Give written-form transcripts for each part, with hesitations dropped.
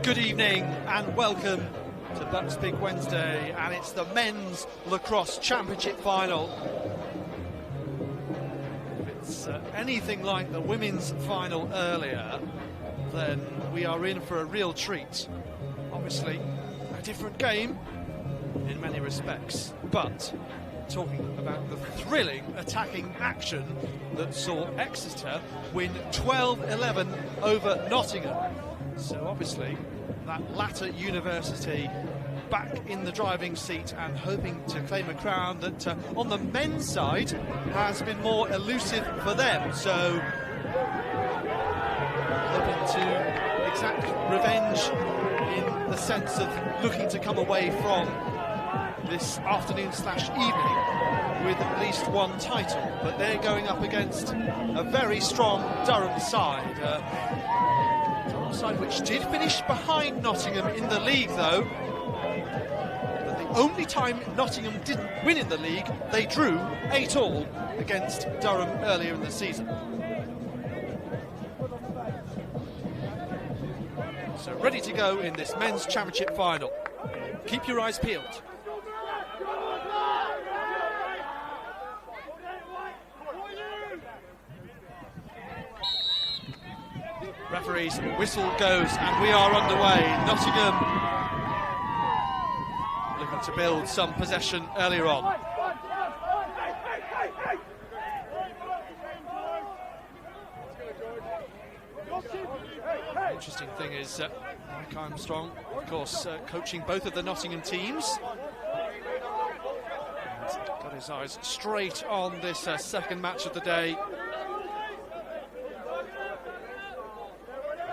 Good evening and welcome to BUCS Big Wednesday, and it's the men's lacrosse championship final. If it's anything like the women's final earlier, then we are in for a real treat. Obviously a different game in many respects, but talking about the thrilling attacking action that saw Exeter win 12-11 over Nottingham. So obviously that latter university back in the driving seat and hoping to claim a crown that on the men's side has been more elusive for them. So hoping to exact revenge in the sense of looking to come away from this afternoon/evening with at least one title, but they're going up against a very strong Durham side. Durham side which did finish behind Nottingham in the league though. But the only time Nottingham didn't win in the league, they drew 8-all against Durham earlier in the season. So ready to go in this men's championship final. Keep your eyes peeled. Referee's whistle goes and we are underway. Nottingham looking to build some possession earlier on. The interesting thing is Mike Armstrong, of course, coaching both of the Nottingham teams. And got his eyes straight on this second match of the day,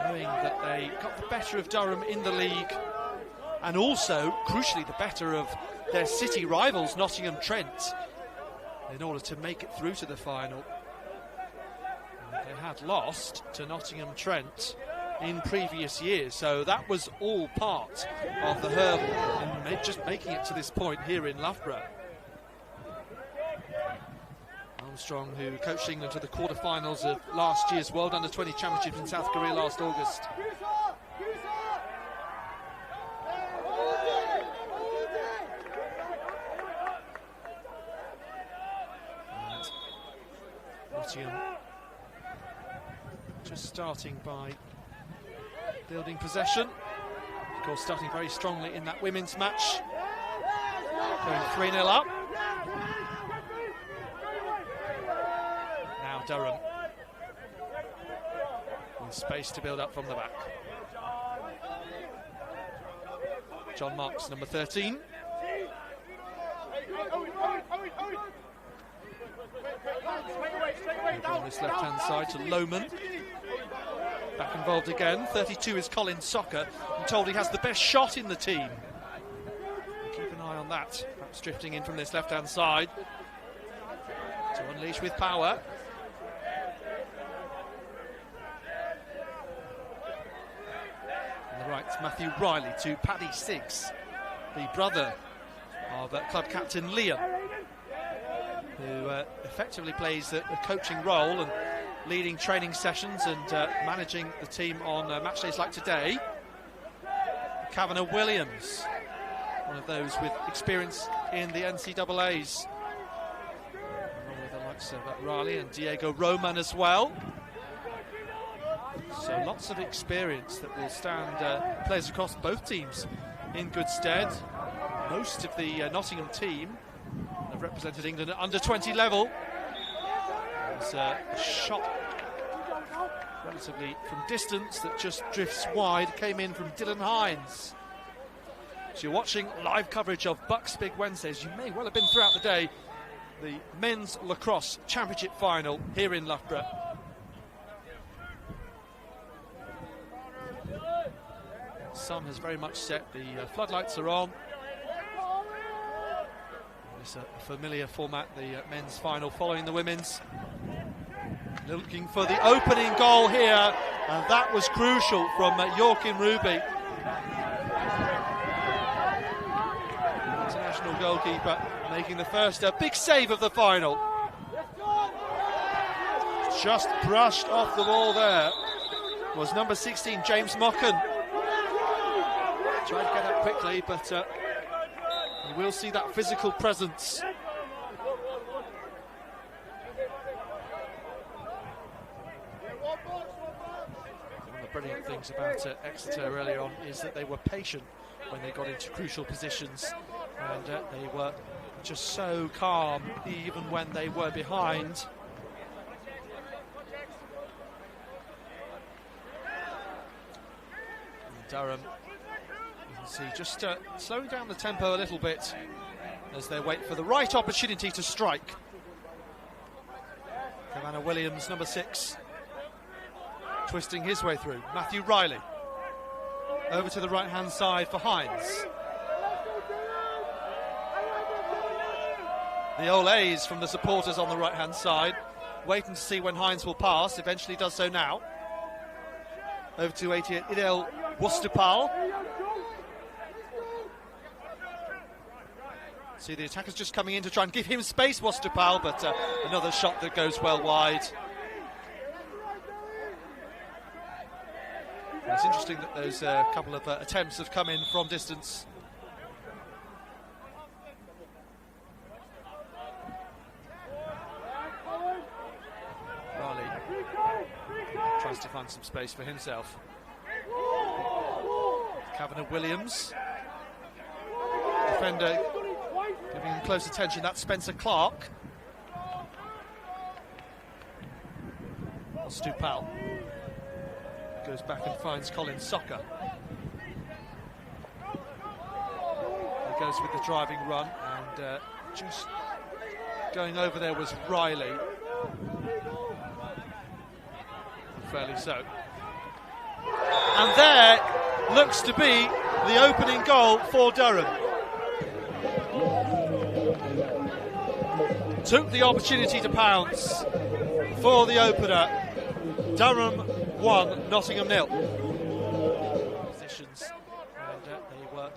knowing that they got the better of Durham in the league and also, crucially, the better of their city rivals, Nottingham Trent, in order to make it through to the final. And they had lost to Nottingham Trent in previous years, so that was all part of the hurdle in just making it to this point here in Loughborough. Armstrong, who coached England to the quarterfinals of last year's World Under-20 Championship in South Korea last August. And Nottingham just starting by building possession. Of course, starting very strongly in that women's match. Going 3-0 up. Durham with space to build up from the back. John Marks, number 13. On this left-hand side to Lohman. Back involved again. 32 is Colin Socker. I'm told he has the best shot in the team. Keep an eye on that. Perhaps drifting in from this left-hand side to unleash with power. Right, Matthew Riley to Paddy Siggs, the brother of club captain Liam, who effectively plays a coaching role and leading training sessions and managing the team on match days like today. Kavanagh Williams, one of those with experience in the NCAAs, along with the likes of Riley and Diego Roman as well. So lots of experience that will stand players across both teams in good stead. Most of the Nottingham team have represented England at under-20 level. There's a shot relatively from distance that just drifts wide, came in from Dylan Hines. So you're watching live coverage of BUCS Big Wednesday, as you may well have been throughout the day, the men's lacrosse championship final here in Loughborough. Sun has very much set, the floodlights are on. It's a familiar format, the men's final following the women's. Looking for the opening goal here, and that was crucial from Joachim Ruby. International goalkeeper making the first big save of the final. Just brushed off the ball there was number 16, James Mocken. Tried to get out quickly, but you will see that physical presence. One of the brilliant things about Exeter earlier on is that they were patient when they got into crucial positions, and they were just so calm even when they were behind. And Durham, you can see, just slowing down the tempo a little bit as they wait for the right opportunity to strike. Savannah Williams, number 6, twisting his way through. Matthew Riley over to the right-hand side for Hines. The Olays from the supporters on the right-hand side, waiting to see when Hines will pass. Eventually does so now. Over to 88, Idel Wustupal. See the attackers just coming in to try and give him space, Wustupal, but another shot that goes well wide. It's interesting that those couple of attempts have come in from distance. Raleigh tries to find some space for himself. Kavanagh Williams, defender giving him close attention. That's Spencer Clark. Stupal goes back and finds Colin Socker. He goes with the driving run, and just going over there was Riley. Fairly so. And there looks to be the opening goal for Durham. Took the opportunity to pounce for the opener. Durham 1, Nottingham 0. Positions, and they were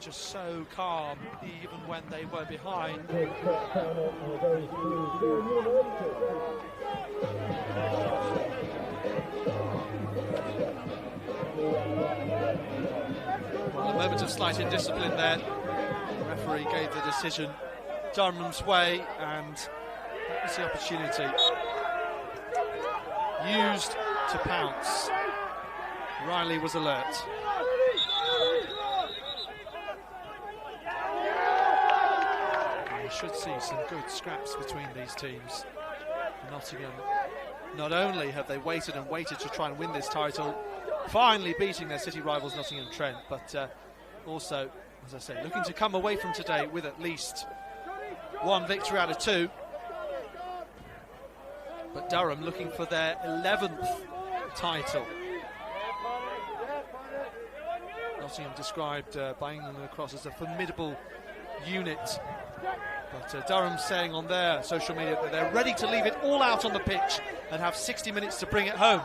just so calm even when they were behind. Well, a moment of slight indiscipline there. The referee gave the decision Durham's way, and that was the opportunity used to pounce. Riley was alert. We should see some good scraps between these teams. Nottingham, not only have they waited and waited to try and win this title, finally beating their city rivals Nottingham Trent, but also, as I say, looking to come away from today with at least one victory out of 2. But Durham looking for their 11th title. Nottingham described by England Lacrosse as a formidable unit. But Durham saying on their social media that they're ready to leave it all out on the pitch and have 60 minutes to bring it home.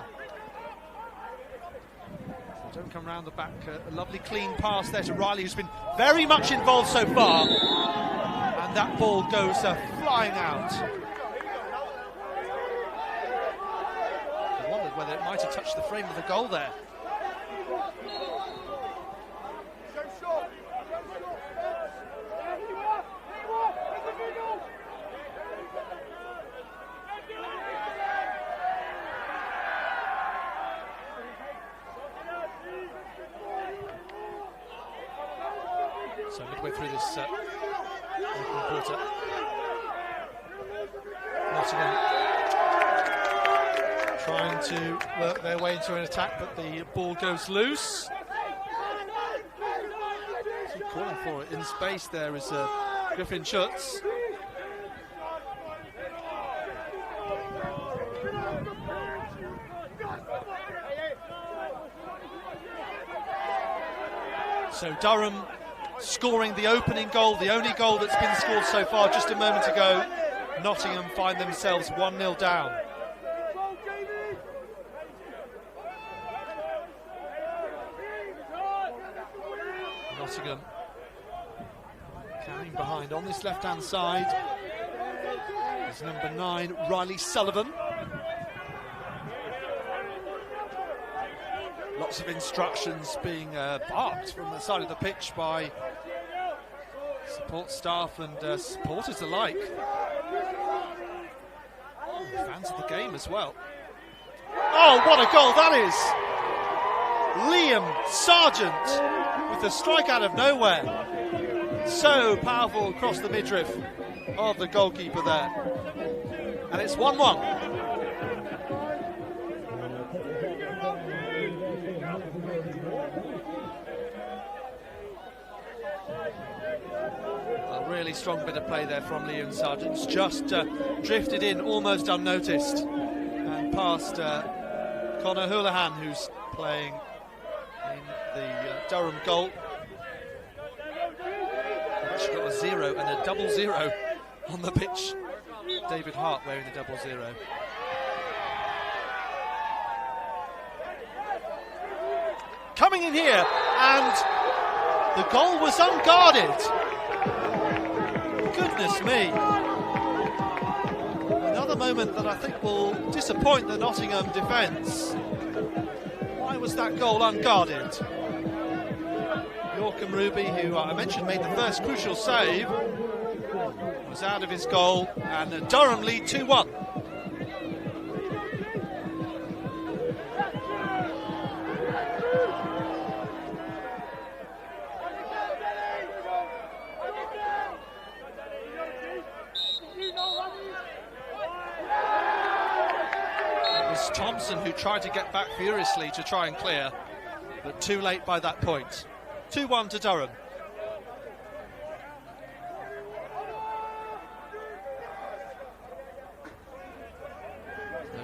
So don't come round the back. A lovely clean pass there to Riley, who's been very much involved so far. And that ball goes flying out. I wondered whether it might have touched the frame of the goal there. So midway through this quarter, Nottingham trying to work their way into an attack, but the ball goes loose. Keep calling for it in space. There is Griffin Schutz. So Durham scoring the opening goal, the only goal that's been scored so far just a moment ago. Nottingham find themselves 1-0 down. Nottingham carrying behind on this left-hand side is number 9, Riley Sullivan. Lots of instructions being barked from the side of the pitch by support staff and supporters alike. Fans of the game as well. Oh, what a goal that is! Liam Sargent with the strike out of nowhere. So powerful across the midriff of the goalkeeper there. And it's 1-1. A really strong bit of play there from Liam Sargent. Just drifted in almost unnoticed and past Conor Houlihan, who's playing in the Durham goal. They've actually got a 0 and a 0-0 on the pitch. David Hart wearing the 0-0. Coming in here, and the goal was unguarded. Goodness me. Another moment that I think will disappoint the Nottingham defence. Why was that goal unguarded? Yorkham Ruby, who I mentioned made the first crucial save, was out of his goal, and Durham lead 2-1. It was Thompson who tried to get back furiously to try and clear, but too late by that point. 2-1 to Durham.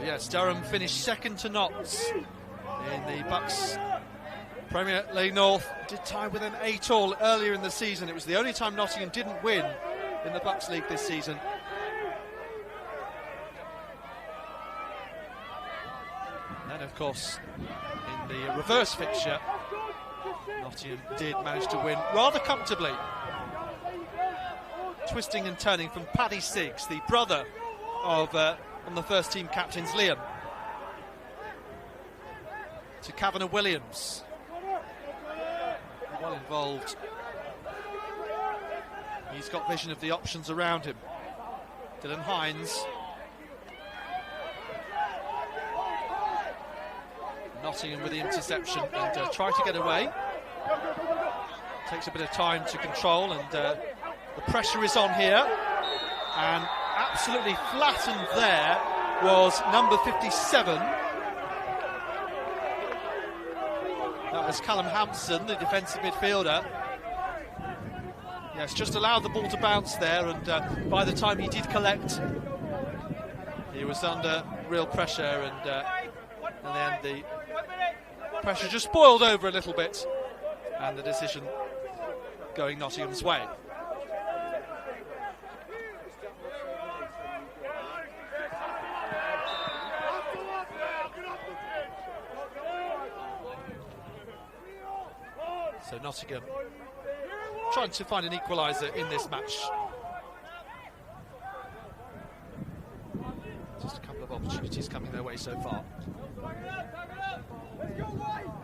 Yes, Durham finished second to Notts in the BUCS Premier League North. Did tie with an 8-all earlier in the season. It was the only time Nottingham didn't win in the BUCS League this season. And then, of course, in the reverse fixture, Nottingham did manage to win rather comfortably. Twisting and turning from Paddy Siggs, the brother of on the first team captains Liam, to Kavanagh Williams. Well involved. He's got vision of the options around him. Dylan Hines. Nottingham with the interception and try to get away. Takes a bit of time to control, and the pressure is on here. And absolutely flattened there was number 57. That was Callum Hampson, the defensive midfielder. Yes, just allowed the ball to bounce there, and by the time he did collect, he was under real pressure, and then the pressure just boiled over a little bit, and the decision going Nottingham's way. So Nottingham trying to find an equaliser in this match. Just a couple of opportunities coming their way so far.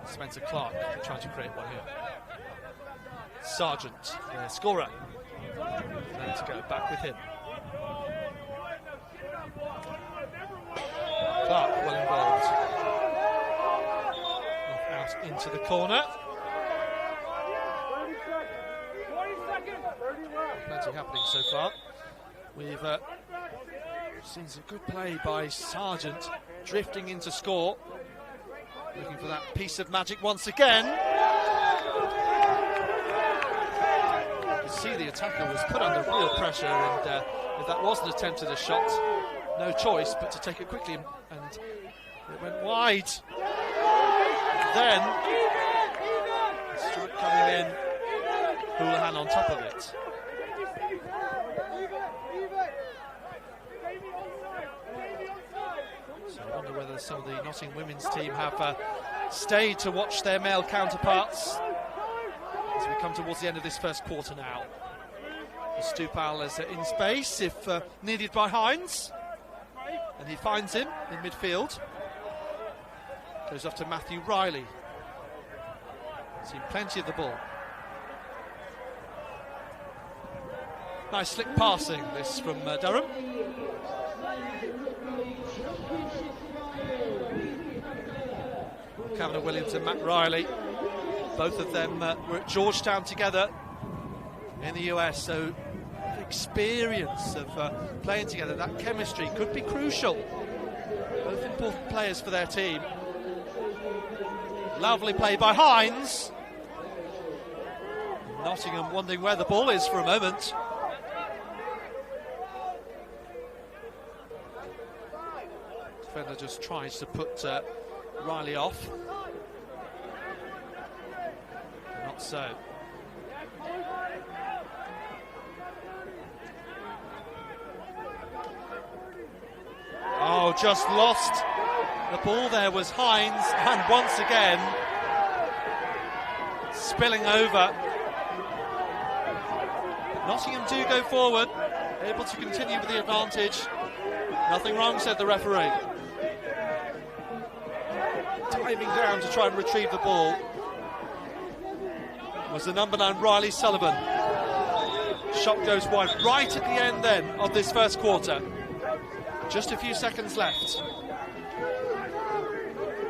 Spencer Clark trying to create one here. Sargent, the scorer. There to go, back with him. Clark well involved. Out into the corner. Plenty happening so far. We've seen some good play by Sargent, drifting into score, looking for that piece of magic once again. You can see the attacker was put under real pressure, and if that was an attempt at a shot, no choice but to take it quickly, and it went wide. Then strike coming in, Houlihan on top of it. So I wonder whether some of the Nottingham women's team have stayed to watch their male counterparts as we come towards the end of this first quarter now. Stupal is in space if needed by Hines, and he finds him in midfield. Goes off to Matthew Riley. Seen plenty of the ball. Nice slick passing, this from Durham. Cameron Williams and Matt Riley, both of them were at Georgetown together in the US, so the experience of playing together, that chemistry could be crucial. Both important players for their team. Lovely play by Hines. Nottingham wondering where the ball is for a moment. Defender just tries to put Riley off. Not so. Oh, just lost. The ball there was Hines, and once again spilling over. Nottingham do go forward, able to continue with the advantage. Nothing wrong, said the referee. Diving down to try and retrieve the ball was the number 9 Riley Sullivan. Shot goes wide right at the end then of this first quarter. Just a few seconds left.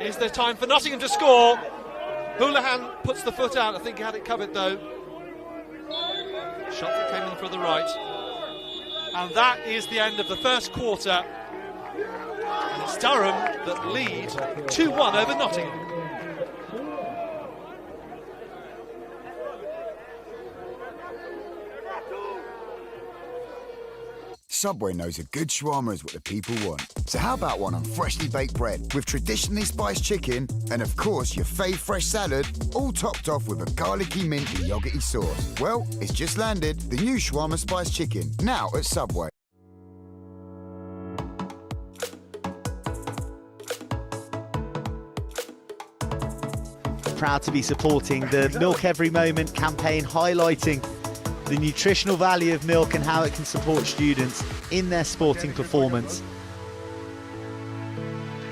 Is there time for Nottingham to score? Houlihan puts the foot out. I think he had it covered though. Shot that came in from the right. And that is the end of the first quarter. And it's Durham that lead 2-1 over Nottingham. Subway knows a good shawarma is what the people want. So how about one on freshly baked bread with traditionally spiced chicken and of course your fave fresh salad, all topped off with a garlicky minty yoghurty sauce. Well, it's just landed, the new shawarma spiced chicken, now at Subway. Proud to be supporting the Milk Every Moment campaign, highlighting the nutritional value of milk and how it can support students in their sporting performance.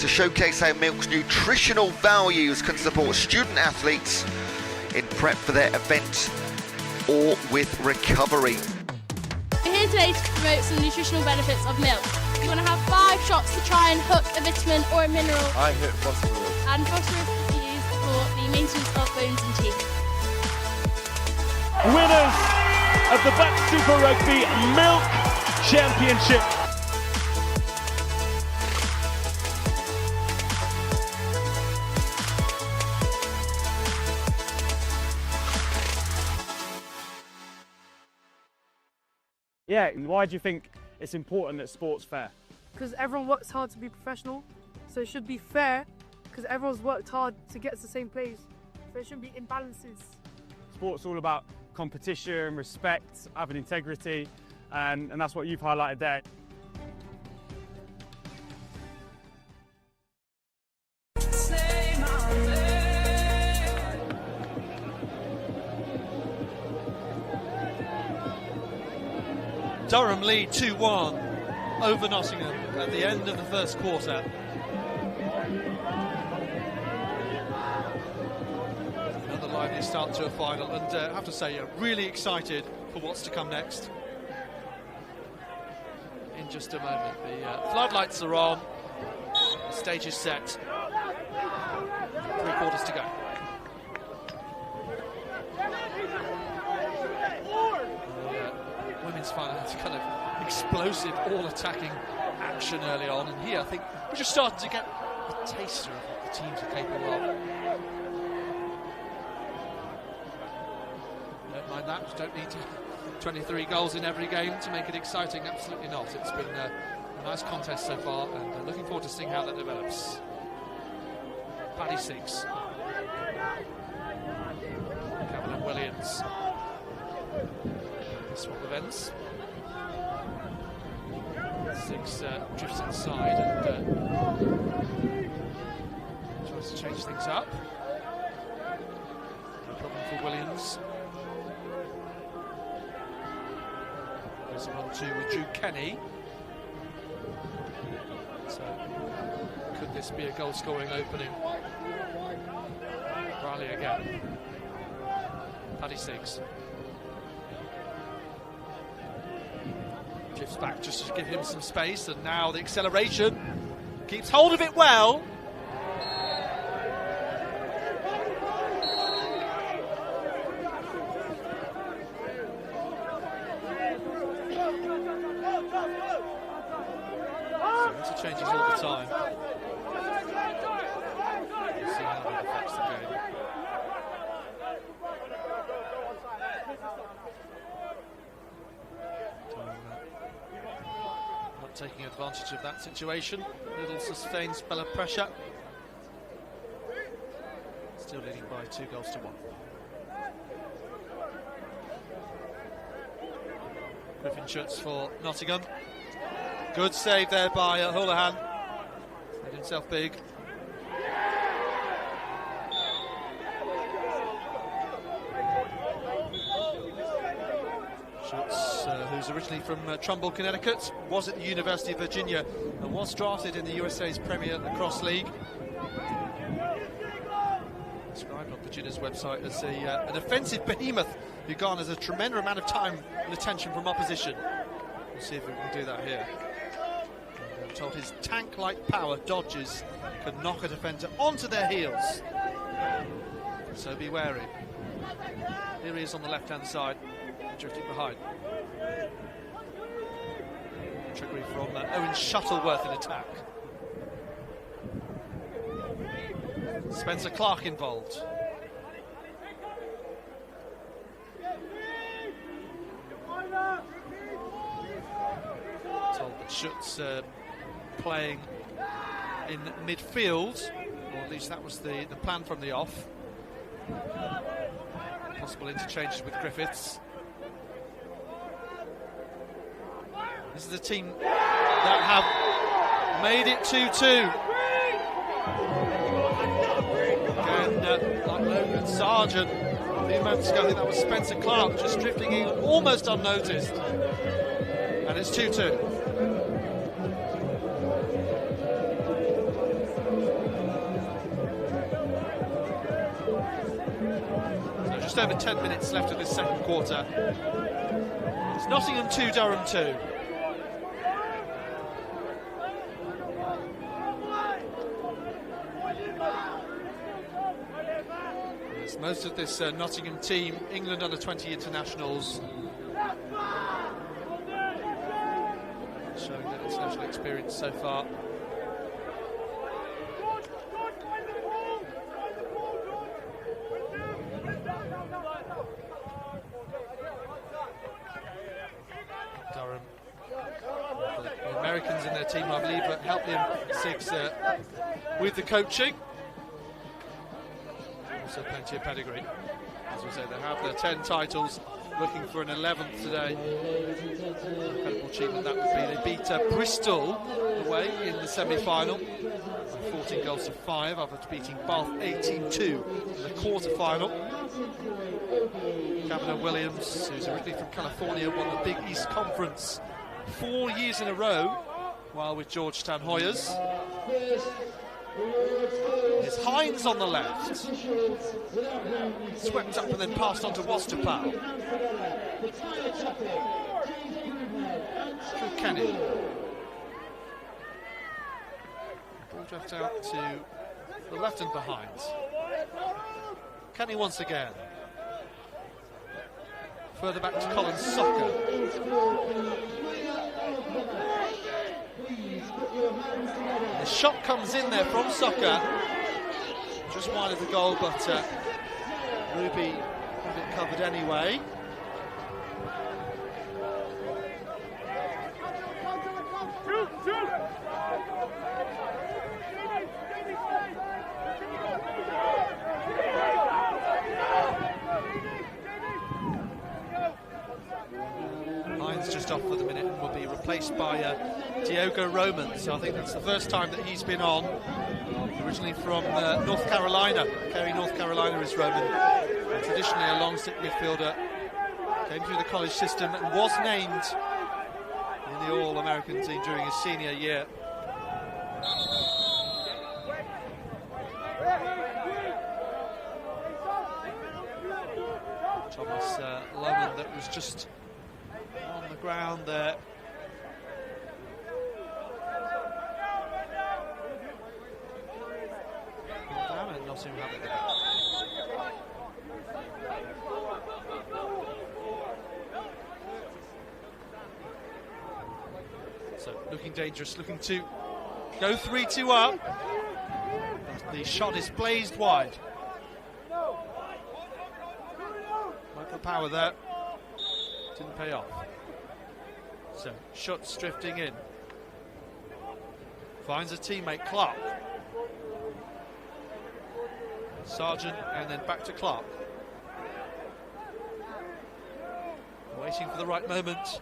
To showcase how milk's nutritional values can support student athletes in prep for their event or with recovery. We're here today to promote some nutritional benefits of milk. You want to have 5 shots to try and hook a vitamin or a mineral. I hit phosphorus. And phosphorus is used for the maintenance of bones and teeth. Winners of the BUCS Super Rugby Milk Championship. Yeah, why do you think it's important that sport's fair? Because everyone works hard to be professional, so it should be fair, because everyone's worked hard to get to the same place, so it shouldn't be imbalances. Sport's all about competition, respect, having integrity, and that's what you've highlighted there. Durham lead 2-1 over Nottingham at the end of the first quarter. Another lively start to a final, and I have to say, really excited for what's to come next. In just a moment, the floodlights are on, the stage is set, 3 quarters to go. Women's final has kind of explosive, all-attacking action early on, and here I think we're just starting to get a taster of what the teams are capable of. Don't mind that, don't need 23 goals in every game to make it exciting, absolutely not. It's been a nice contest so far, and looking forward to seeing how that develops. Paddy Six. Cameron Williams. Swap of ends. Six drifts inside and tries to change things up. No problem for Williams. There's a 1-2 with Drew Kenny. So, could this be a goal-scoring opening? Riley again. Paddy Siggs. Drifts back just to give him some space, and now the acceleration. Keeps hold of it well. So interchanges all the time. See how that affects the game. Not taking advantage of that situation. Little sustained spell of pressure. Still leading by 2-1. Griffin Schutz for Nottingham. Good save there by Houlihan. Made himself big. Schutz, who's originally from Trumbull, Connecticut, was at the University of Virginia and was drafted in the USA's Premier Lacrosse League. Described on Virginia's website as an offensive behemoth who garners a tremendous amount of time and attention from opposition. We'll see if we can do that here. I'm told his tank-like power dodges can knock a defender onto their heels. So be wary. Here he is on the left-hand side, drifting behind. Trickery from Owen Shuttleworth in attack. Spencer Clark involved. Told that Schutz playing in midfield, or at least that was the plan from the off. Possible interchanges with Griffiths. This is a team that have made it 2-2. Again, like Logan Sargent a few moments ago, I think that was Spencer Clark just drifting in almost unnoticed. And it's 2-2. So just over 10 minutes left of this second quarter. It's Nottingham 2, Durham 2. Most of this Nottingham team, England under-20 internationals, showing their international experience so far. Durham, the Americans in their team, I believe, helped him Siggs with the coaching. Also plenty of pedigree. As we say, they have their 10 titles, looking for an 11th today. Incredible achievement that would be. They beat Bristol away in the semi-final, 14-5, after beating Bath 18-2 in the quarter-final. Kavanagh Williams, who's originally from California, won the Big East Conference 4 years in a row, while with Georgetown Hoyas. It's Hines on the left. Swept up and then passed on to Wastapal. Drew Kenny. Ball drift out to the left and behind. Kenny once again. Further back to Colin Soccer. The shot comes in there from Soccer, just wide of the goal, but Ruby had it covered anyway. Hines just off for the minute and will be replaced by Diogo Roman, so I think that's the first time that he's been on. Originally from North Carolina, Kerry, North Carolina is Roman, and traditionally a long stick midfielder. Came through the college system and was named in the All-American team during his senior year. Thomas Lohman that was just on the ground there. Down and Nottingham have it there. So looking dangerous, looking to go 3-2 up. The shot is blazed wide. Went for power there. Didn't pay off. So Schutz drifting in. Finds a teammate, Clark. Sargent and then back to Clark. Waiting for the right moment.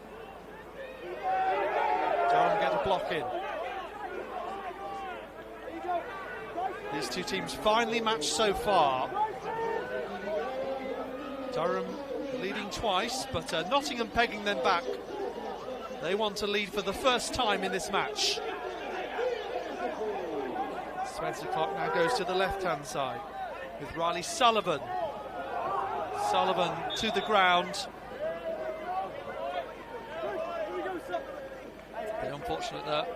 Durham get a block in. These two teams finally matched so far. Durham leading twice, but Nottingham pegging them back. They want to lead for the first time in this match. Spencer Clark now goes to the left-hand side with Riley Sullivan. Sullivan to the ground. A bit unfortunate there.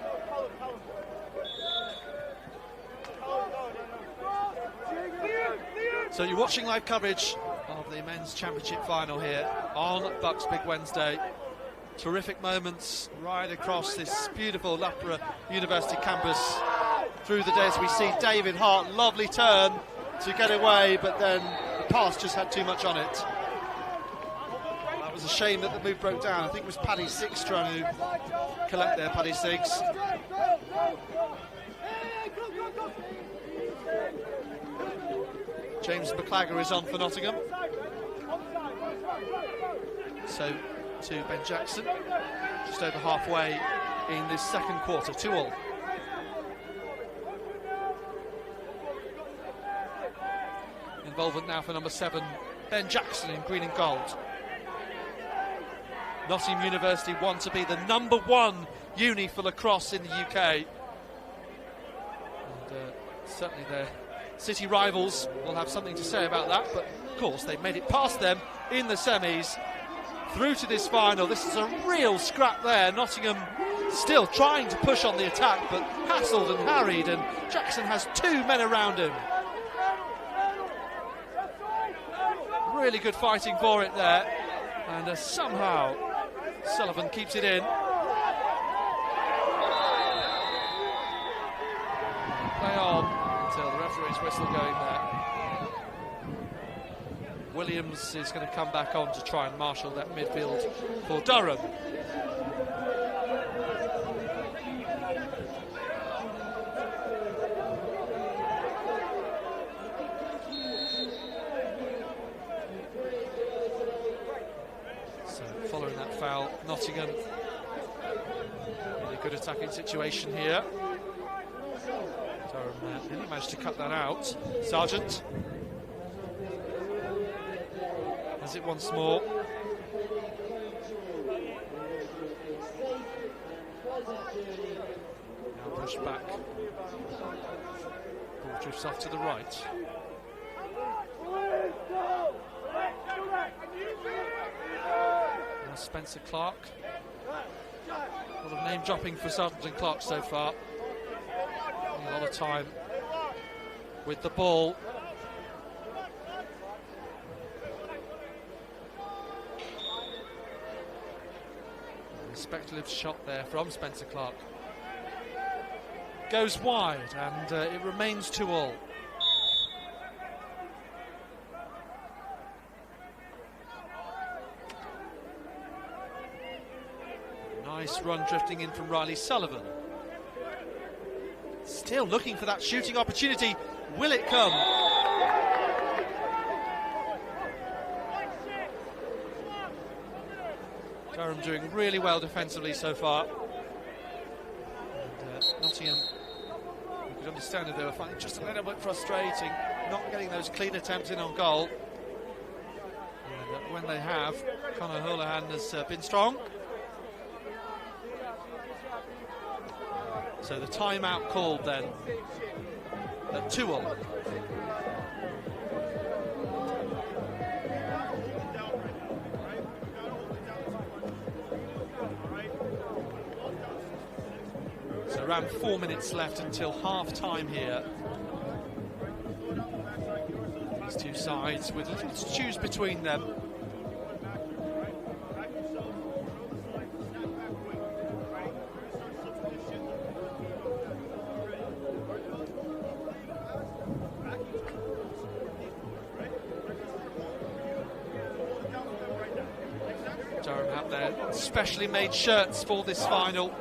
So you're watching live coverage of the men's championship final here on BUCS Big Wednesday. Terrific moments right across this beautiful Loughborough University campus through the days. We see David Hart, lovely turn to get away, but then the pass just had too much on it. That was a shame that the move broke down. I think it was Paddy Six trying to collect there, Paddy Six. James McClagger is on for Nottingham. So to Ben Jackson, just over halfway in this second quarter, 2-2. Involvement now for number 7, Ben Jackson in green and gold. Nottingham University want to be the number 1 uni for lacrosse in the UK. And certainly their city rivals will have something to say about that, but of course they've made it past them in the semis through to this final. This is a real scrap there. Nottingham still trying to push on the attack, but hassled and harried, and Jackson has 2 men around him. Really good fighting for it there, and somehow Sullivan keeps it in. Play on until the referee's whistle going there. Williams is going to come back on to try and marshal that midfield for Durham. So following that foul, Nottingham in a good attacking situation here. Durham really managed to cut that out. Sargent has it once more. Now pushed back. Ball drifts off to the right. Now Spencer Clark. A lot of name dropping for Sargent and Clark so far. A lot of time with the ball. A speculative shot there from Spencer Clark. Goes wide, and it remains 2-2. Nice run drifting in from Riley Sullivan. Still looking for that shooting opportunity. Will it come? Durham doing really well defensively so far. And Nottingham, you could understand if they were finding just a little bit frustrating, not getting those clean attempts in on goal. And when they have, Conor Houlihan has been strong. So the timeout called then at 2-2. around 4 minutes left until half-time here. These two sides with little to choose between them. Durham have their specially made shirts for this final.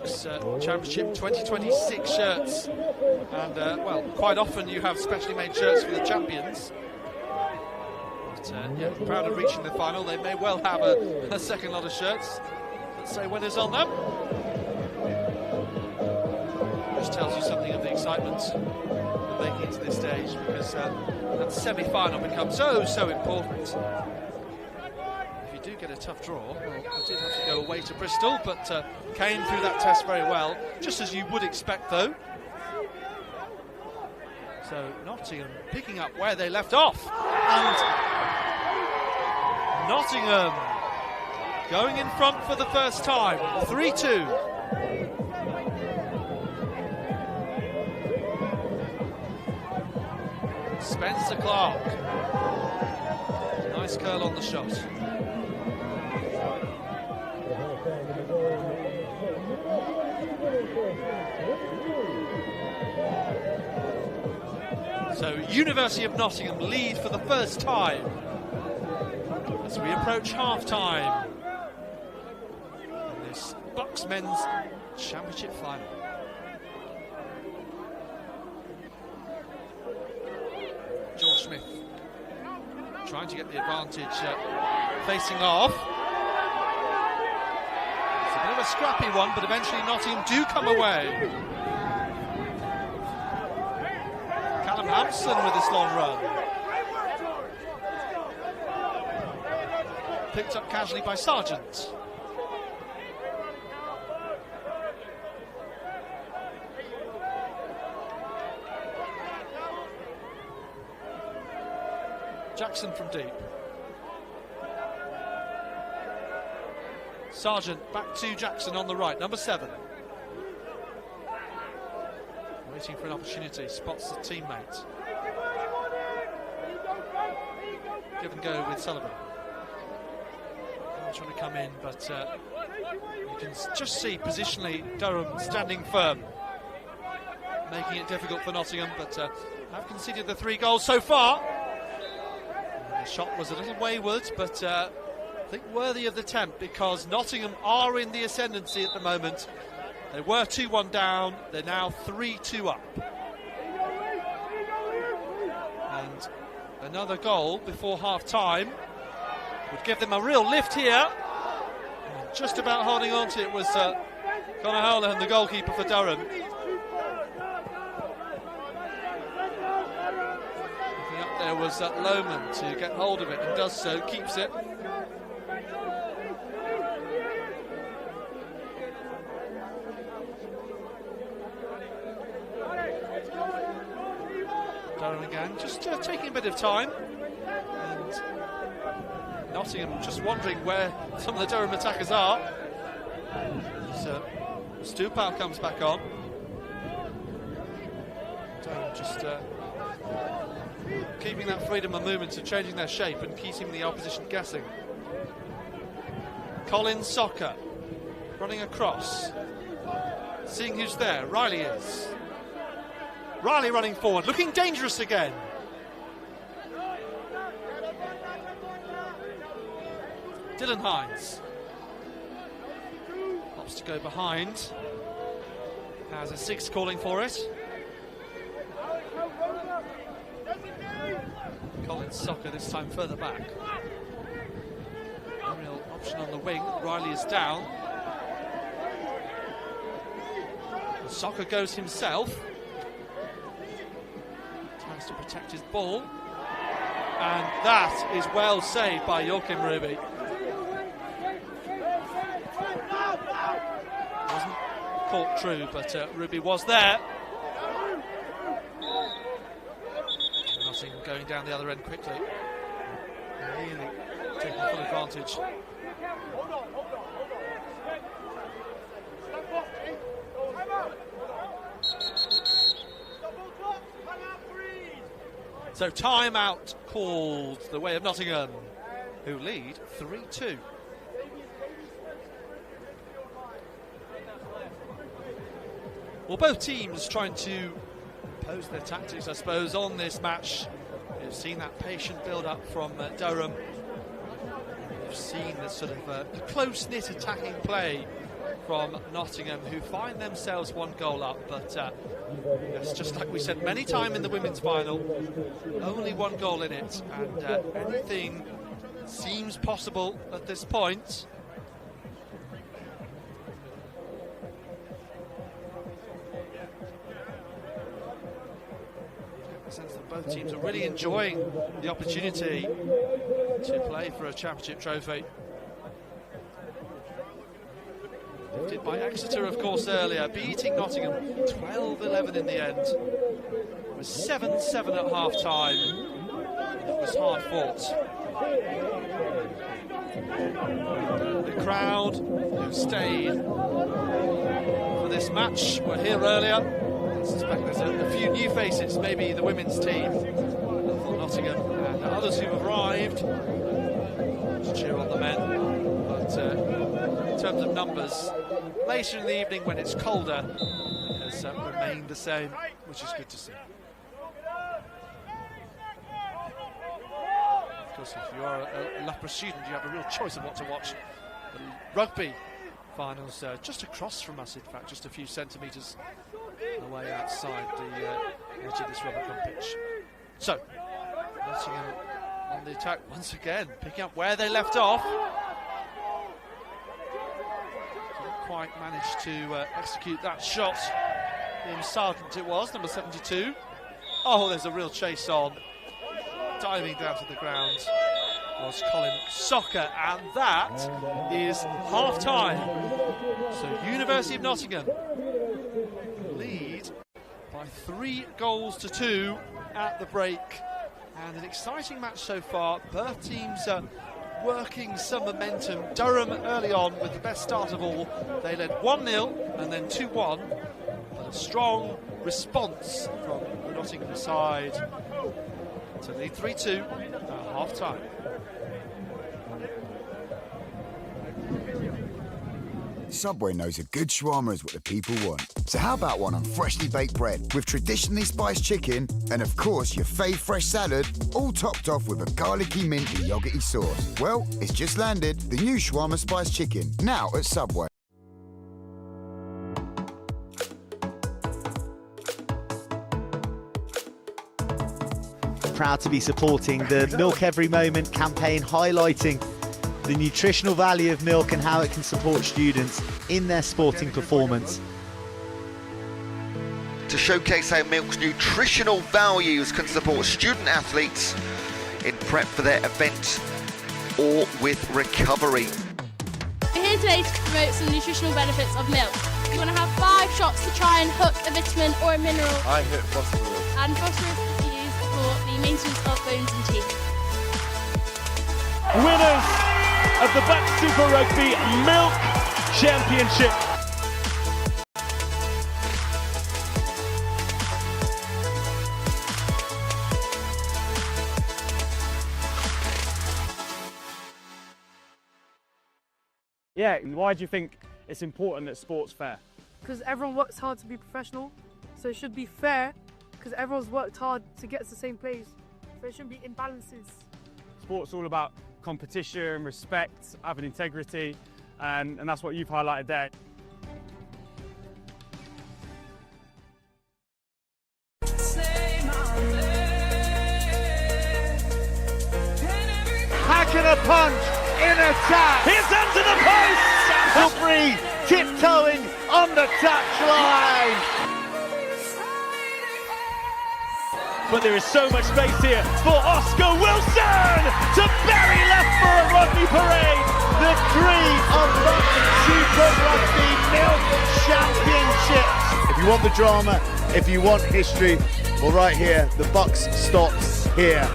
BUCS Championship 2026 shirts, and well, quite often you have specially made shirts for the champions. But yeah, proud of reaching the final. They may well have a second lot of shirts that say winners on them. Which tells you something of the excitement of making it to this stage, because that semi-final becomes so important. If you do get a tough draw, well, I did have to go away to Bristol, but came through that test very well, just as you would expect though. So Nottingham picking up where they left off, and Nottingham going in front for the first time, 3-2. Spencer Clark, nice curl on the shot. So University of Nottingham lead for the first time as we approach half-time in this BUCS Men's Championship final. George Smith trying to get the advantage, facing off. It's a bit of a scrappy one, but eventually Nottingham do come away. Callum Hampson with this long run. Picked up casually by Sargent. Jackson from deep. Sargent back to Jackson on the right, number 7. Waiting for an opportunity, spots the teammate. Give and go with Sullivan. Trying to come in, but you can just see positionally Durham standing firm, making it difficult for Nottingham, but have conceded the 3 goals so far. The shot was a little wayward, but I think worthy of the attempt, because Nottingham are in the ascendancy at the moment. They were 2-1 down, they're now 3-2 up. And another goal before half-time would give them a real lift here. Just about holding on to it was Conor Howland, the goalkeeper for Durham. Looking up there was Lohman to get hold of it, and does so, keeps it. Durham again, just taking a bit of time, and Nottingham just wondering where some of the Durham attackers are. So Stupau comes back on. Durham just keeping that freedom of movement and changing their shape and keeping the opposition guessing. Colin Soccer running across, seeing who's there. Riley is. Riley running forward, looking dangerous again. Dylan Hines opts to go behind. Has a 6 calling for it. Colin Soccer this time further back. No real option on the wing. Riley is down. Soccer goes himself. Tries to protect his ball. And that is well saved by Joachim Ruby. Wasn't caught true, but Ruby was there. Nottingham going down the other end quickly. Really taking full advantage. So timeout called the way of Nottingham, who lead 3-2. Well, both teams trying to impose their tactics, I suppose, on this match. We've seen that patient build-up from Durham. We've seen the sort of close-knit attacking play from Nottingham, who find themselves one goal up, but yes, just like we said many times in the women's final, only one goal in it, and anything seems possible at this point. I sense that both teams are really enjoying the opportunity to play for a championship trophy. Lifted by Exeter, of course, earlier, beating Nottingham 12-11 in the end. It was 7-7 at half-time. It was hard fought. The crowd who stayed for this match were here earlier. I suspect there's a few new faces, maybe the women's team for Nottingham, and others who have arrived to cheer on the men. But in terms of numbers, later in the evening when it's colder, it has remained the same, which is good to see. Of course, if you are a Loughborough student, you have a real choice of what to watch. The rugby finals just across from us, in fact, just a few centimetres away outside the edge of this Rubbercombe pitch. So, Nottingham on the attack once again, picking up where they left off. Didn't quite manage to execute that shot. In Sargent it was, number 72. Oh, there's a real chase on. Diving down to the ground was Colin Socker, and that is half-time. So University of Nottingham lead by 3-2 at the break, and an exciting match so far. Both teams are working some momentum. Durham early on with the best start of all. They led 1-0 and then 2-1, but a strong response from the Nottingham side to lead 3-2 at half-time. Subway knows a good shawarma is what the people want. So how about one on freshly baked bread with traditionally spiced chicken and, of course, your fave fresh salad, all topped off with a garlicky, minty, yogurty sauce? Well, it's just landed, the new shawarma spiced chicken, now at Subway. Proud to be supporting the Milk Every Moment campaign, highlighting the nutritional value of milk and how it can support students in their sporting performance. To showcase how milk's nutritional values can support student athletes in prep for their event or with recovery. We're here today to promote some nutritional benefits of milk. You want to have 5 shots to try and hook a vitamin or a mineral. I hit phosphorus. And phosphorus is used for the maintenance of bones and teeth. Winners of the BUCS Super Rugby Milk Championship. Yeah, and why do you think it's important that sport's fair? Because everyone works hard to be professional, so it should be fair, because everyone's worked hard to get to the same place. So it shouldn't be imbalances. Sport's all about competition, respect, having integrity, and that's what you've highlighted there. Hacking a punch in attack. Here's under the post! Humphrey tiptoeing on the touchline. But there is so much space here for Oscar Wilson to bury Loughborough Rugby Parade. The 3 of BUCS Super Rugby Milk Championships. If you want the drama, if you want history, well, right here, the BUCS stops here.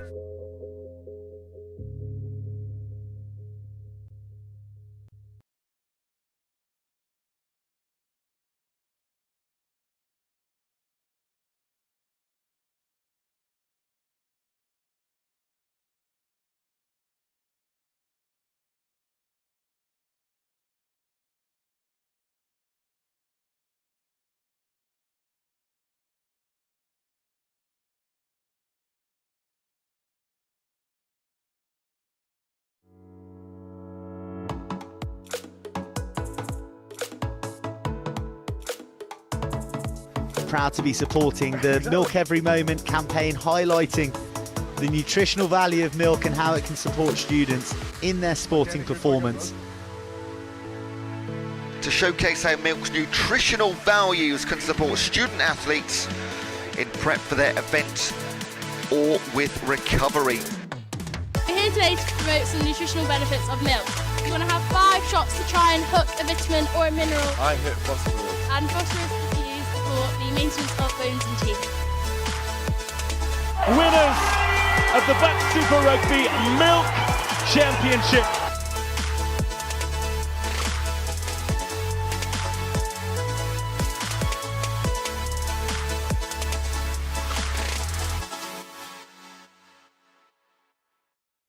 proud to be supporting the Milk Every Moment campaign, highlighting the nutritional value of milk and how it can support students in their sporting performance. To showcase how milk's nutritional values can support student athletes in prep for their event or with recovery. We're here today to promote some nutritional benefits of milk. You want to have 5 shots to try and hook a vitamin or a mineral. I hit phosphorus. And phosphorus is used for the maintenance of bones and teeth. Winners of the BUCS Super Rugby Milk Championship.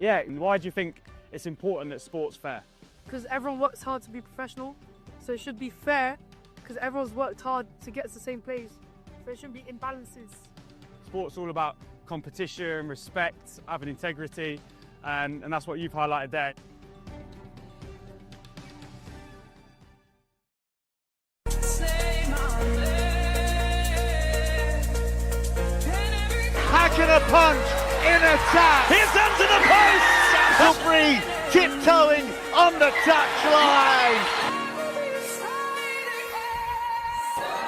Yeah, why do you think it's important that sport's fair? Because everyone works hard to be professional, so it should be fair because everyone's worked hard to get to the same place. So it shouldn't be imbalances. Sport's all about competition, respect, having integrity, and that's what you've highlighted there. Hacking a punch in attack. Here's under the post! Free, tiptoeing on the touchline.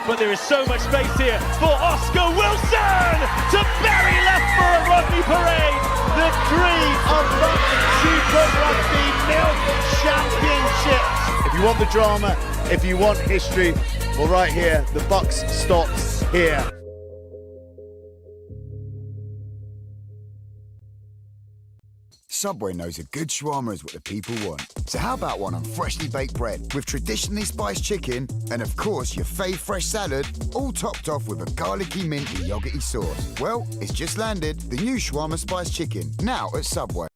But there is so much space here for Oscar Wilson to bury Loughborough Rugby Parade. The dream of the Super Rugby Milk Championships. If you want the drama, if you want history, well, right here, the BUCS stops here. Subway knows a good shawarma is what the people want. So how about one on freshly baked bread with traditionally spiced chicken and of course your fave fresh salad, all topped off with a garlicky minty yogurty sauce. Well, it's just landed, the new shawarma spiced chicken, now at Subway.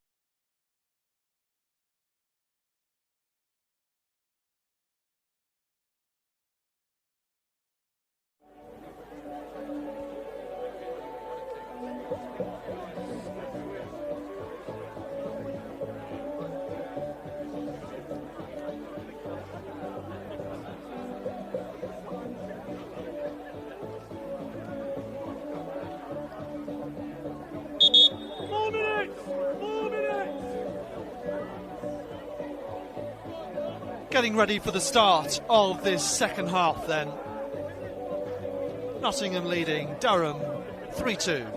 Getting ready for the start of this second half then. Nottingham leading Durham 3-2.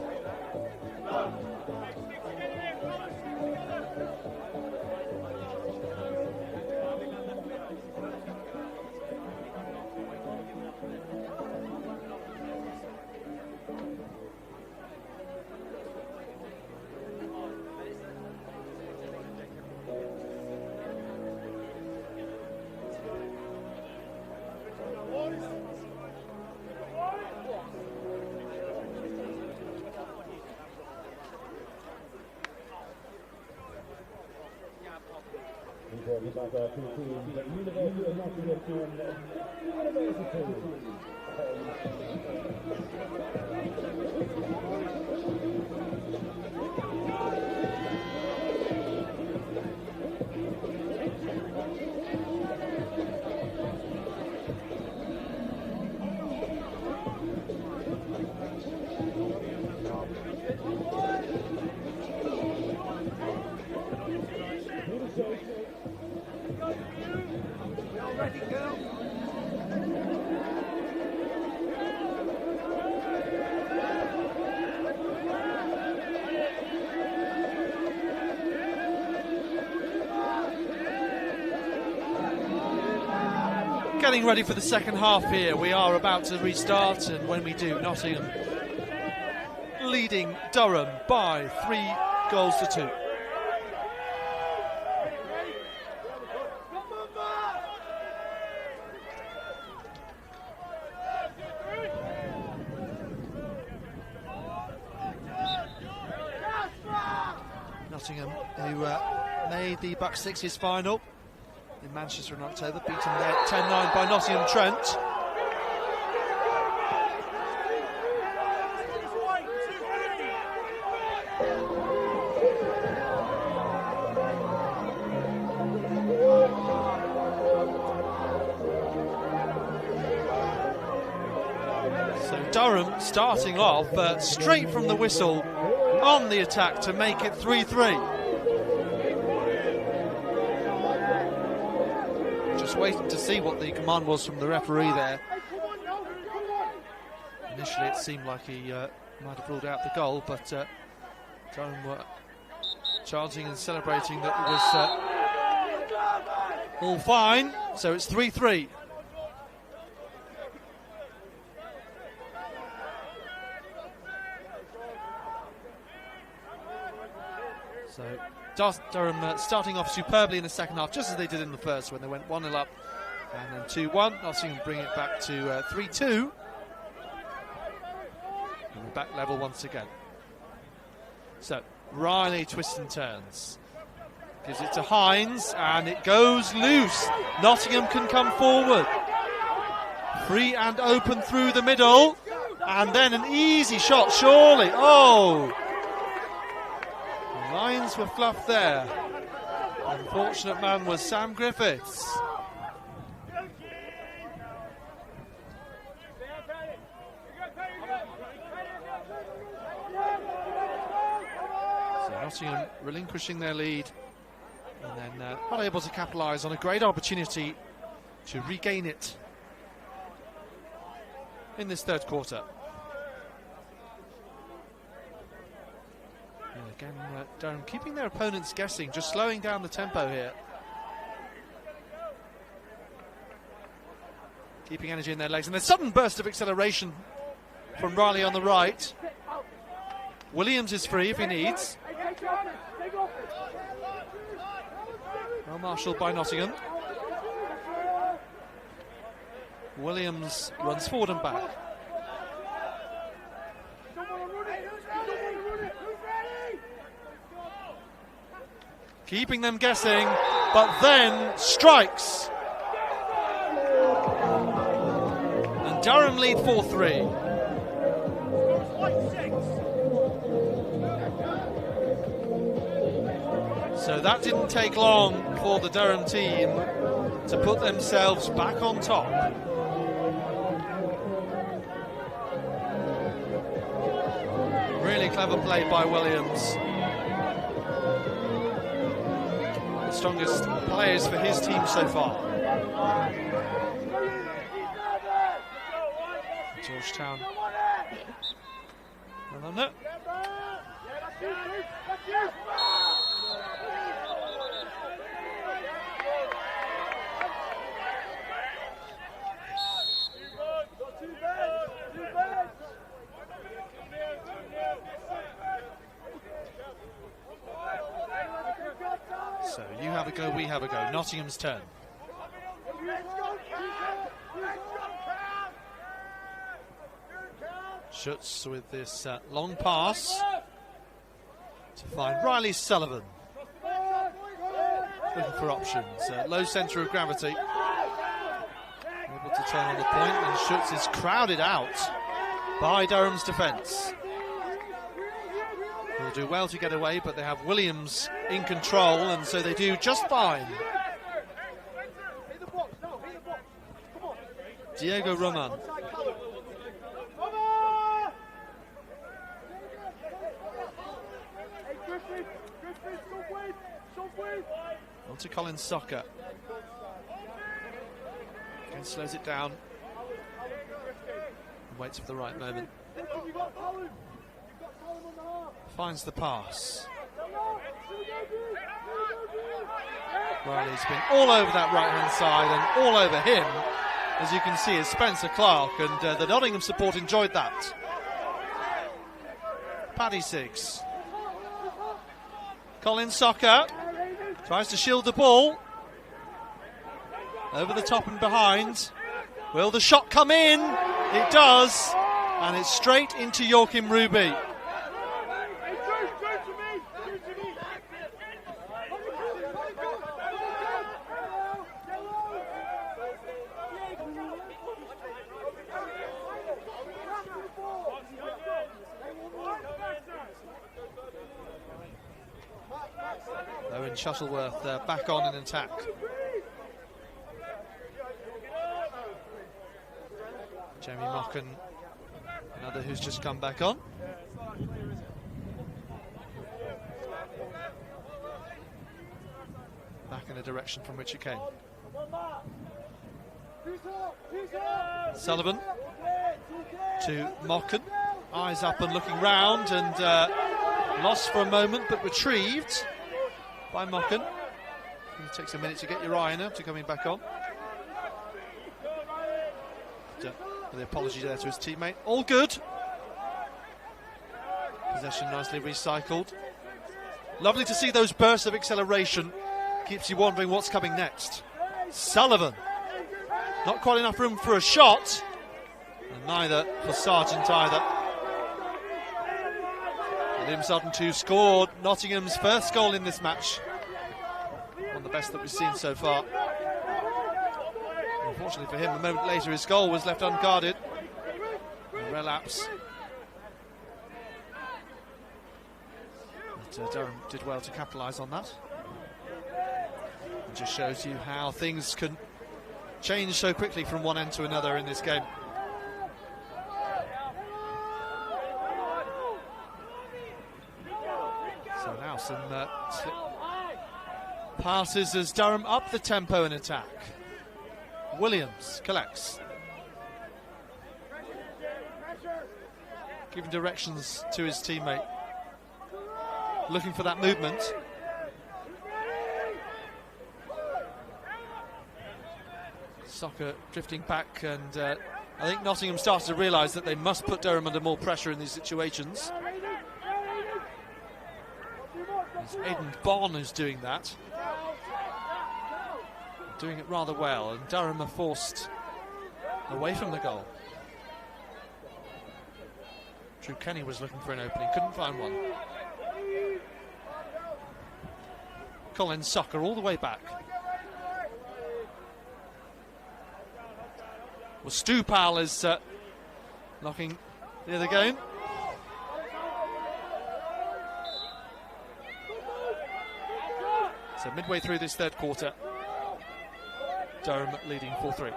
Getting ready for the second half here. We are about to restart, and when we do, Nottingham leading Durham by 3-2. Nottingham, who made the BUCS Sixes final in Manchester in October, beaten there 10-9 by Nottingham Trent. So Durham starting off straight from the whistle on the attack to make it 3-3. Just waiting to see what the command was from the referee there. Initially it seemed like he might have ruled out the goal, but Durham were chanting and celebrating that it was all fine, so it's 3-3. So Durham starting off superbly in the second half, just as they did in the first when they went 1-0 up and then 2-1. Nottingham bring it back to 3-2. And we're back level once again. So Riley twists and turns. Gives it to Hines and it goes loose. Nottingham can come forward. Free and open through the middle. And then an easy shot, surely. Oh! Lines were fluffed there. The unfortunate man was Sam Griffiths. So Nottingham relinquishing their lead and then not able to capitalise on a great opportunity to regain it in this third quarter. And again, Durham keeping their opponents guessing, just slowing down the tempo here. Keeping energy in their legs, and a sudden burst of acceleration from Riley on the right. Williams is free if he needs. Well marshalled by Nottingham. Williams runs forward and back. Keeping them guessing, but then strikes. And Durham lead 4-3. So that didn't take long for the Durham team to put themselves back on top. Really clever play by Williams. Strongest players for his team so far. Georgetown. Well done, So you have a go, we have a go. Nottingham's turn. Schutz with this long pass to find Riley Sullivan. Looking for options. Low centre of gravity. Able to turn on the point, and Schutz is crowded out by Durham's defence. They'll do well to get away, but they have Williams in control, and so they do just fine. Diego Roman. On to Colin Soccer. Again, slows it down. And waits for the right moment. Finds the pass. Riley's been all over that right-hand side and all over him, as you can see, is Spencer Clark, and the Nottingham support enjoyed that. Paddy Siggs. Colin Soccer tries to shield the ball. Over the top and behind. Will the shot come in? It does, and it's straight into Joachim Ruby. Owen Shuttleworth back on in attack. Jamie Mocken Another who's just come back on. Back in the direction from which it came. Sullivan to Mocken. Eyes up and looking round, and lost for a moment, but retrieved by Mocken. It takes a minute to get your eye on him after coming back on. The apology there to his teammate. All good. Possession nicely recycled. Lovely to see those bursts of acceleration. Keeps you wondering what's coming next. Sullivan. Not quite enough room for a shot. And neither for Sargent either. Liam Sargent, who scored Nottingham's first goal in this match. One of the best that we've seen so far. Unfortunately for him, a moment later his goal was left unguarded. A relapse. But Durham did well to capitalise on that. It just shows you how things can change so quickly from one end to another in this game. So now some passes as Durham up the tempo in attack. Williams collects. Giving directions to his teammate. Looking for that movement. Soccer drifting back, and I think Nottingham started to realise that they must put Durham under more pressure in these situations. It's Aidan Bond who's doing that. Doing it rather well, and Durham are forced away from the goal. Drew Kenny was looking for an opening, couldn't find one. Colin Soccer all the way back. Well, Stu Powell is knocking near the game. So midway through this third quarter, Durham leading 4-3.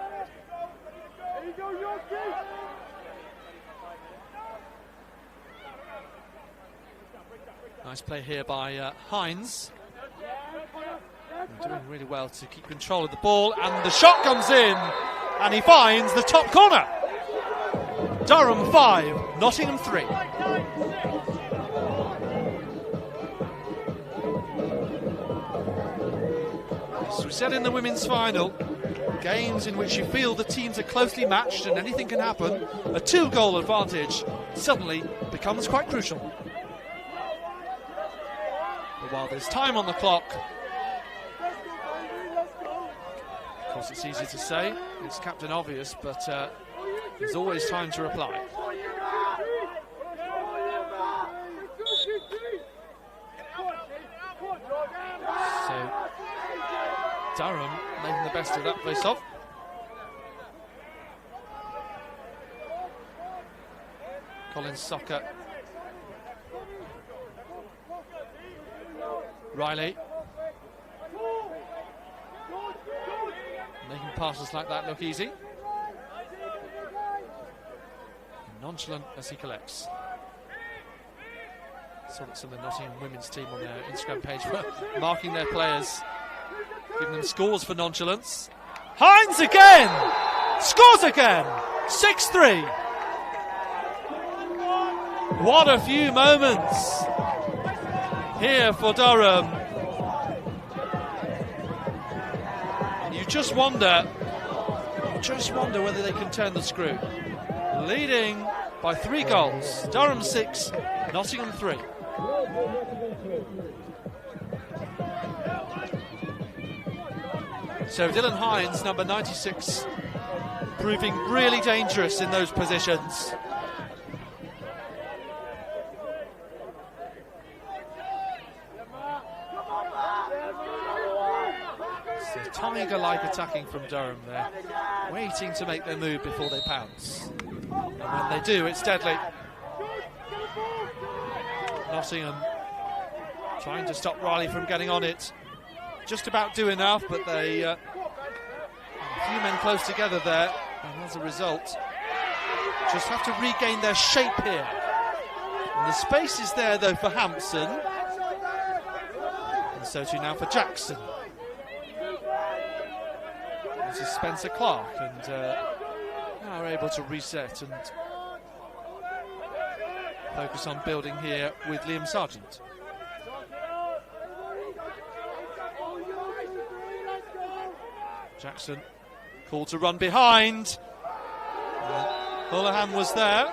Nice play here by Hines. Doing really well to keep control of the ball, and the shot comes in, and he finds the top corner. Durham 5, Nottingham 3. As we said in the women's final, games in which you feel the teams are closely matched and anything can happen, a 2-goal advantage suddenly becomes quite crucial. But while there's time on the clock, of course it's easy to say, it's Captain Obvious, but there's always time to reply. So Durham making the best of that face-off. Colin Soccer. Riley. Making passes like that look easy. Nonchalant as he collects. Saw that some of the Nottingham women's team on their Instagram page were marking their players, giving them scores for nonchalance. Hines again! Scores again! 6-3. What a few moments here for Durham. And you just wonder whether they can turn the screw. Leading by 3 goals. Durham 6, Nottingham 3. So Dylan Hines, number 96, proving really dangerous in those positions. So tiger-like attacking from Durham there, waiting to make their move before they pounce. And when they do, it's deadly. Nottingham trying to stop Riley from getting on it. Just about do enough, but they a few men close together there, and as a result, just have to regain their shape here. And the space is there though for Hampson. And so too now for Jackson. This is Spencer Clark, and now are able to reset and focus on building here with Liam Sargent. Jackson called to run behind. Holohan was there.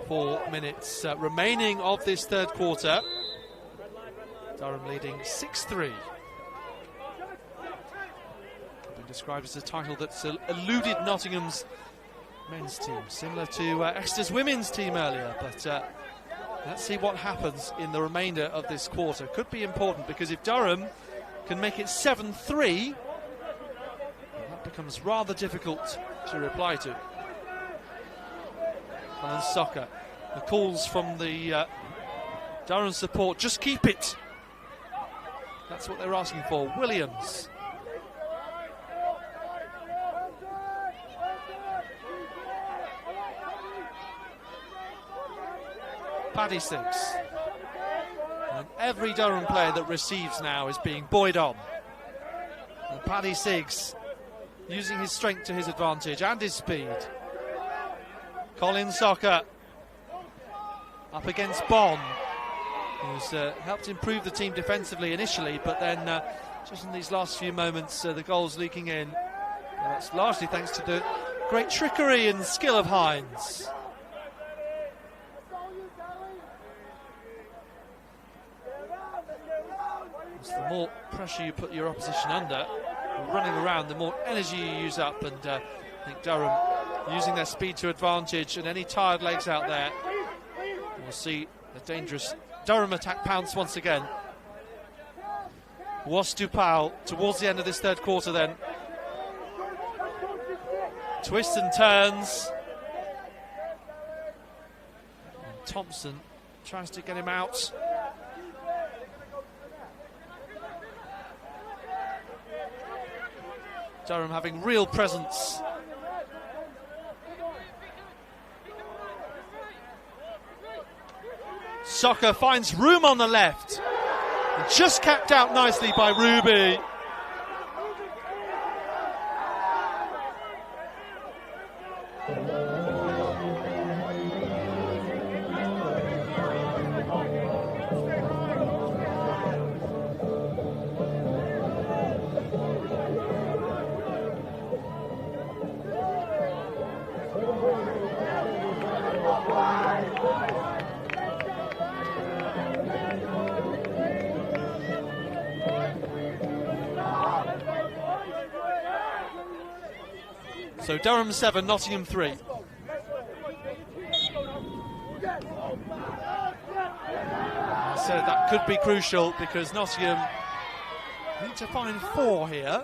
4 minutes remaining of this third quarter. Durham leading 6-3. Been described as a title that's eluded Nottingham's men's team, similar to Exeter's women's team earlier. But let's see what happens in the remainder of this quarter. Could be important, because if Durham can make it 7-3, that becomes rather difficult to reply to. Colin Soccer. The calls from the Durham support, just keep it. That's what they're asking for. Williams. Paddy Six. And every Durham player that receives now is being buoyed on. And Paddy Six using his strength to his advantage and his speed. Colin Soccer up against Bonn, who's helped improve the team defensively initially, but then just in these last few moments, the goals leaking in. That's largely thanks to the great trickery and skill of Hines. The more pressure you put your opposition under, running around, the more energy you use up, and I think Durham using their speed to advantage, and any tired legs out there. We'll see a dangerous Durham attack pounce once again. Was Dupal towards the end of this third quarter then. Twists and turns. And Thompson tries to get him out. Durham having real presence. Soccer finds room on the left. And just capped out nicely by Ruby. So Durham 7, Nottingham 3. So that could be crucial, because Nottingham need to find 4 here.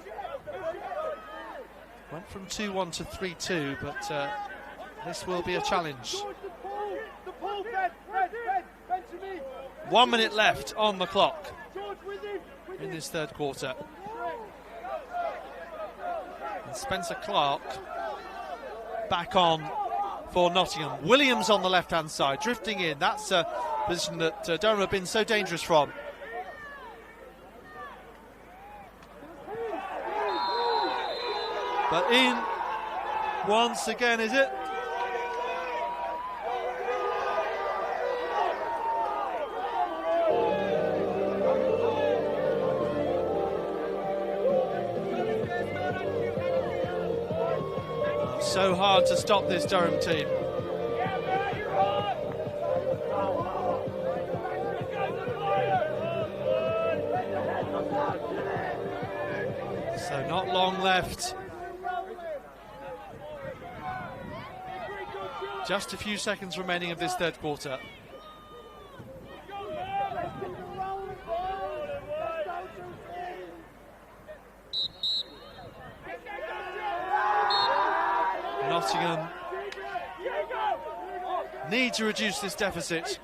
Went from 2-1 to 3-2, but this will be a challenge. 1 minute left on the clock in this third quarter. And Spencer Clark back on for Nottingham. Williams on the left-hand side, drifting in. That's a position that Durham have been so dangerous from. But in once again, is it? So hard to stop this Durham team. So not long left. Just a few seconds remaining of this third quarter. Nottingham need to reduce this deficit.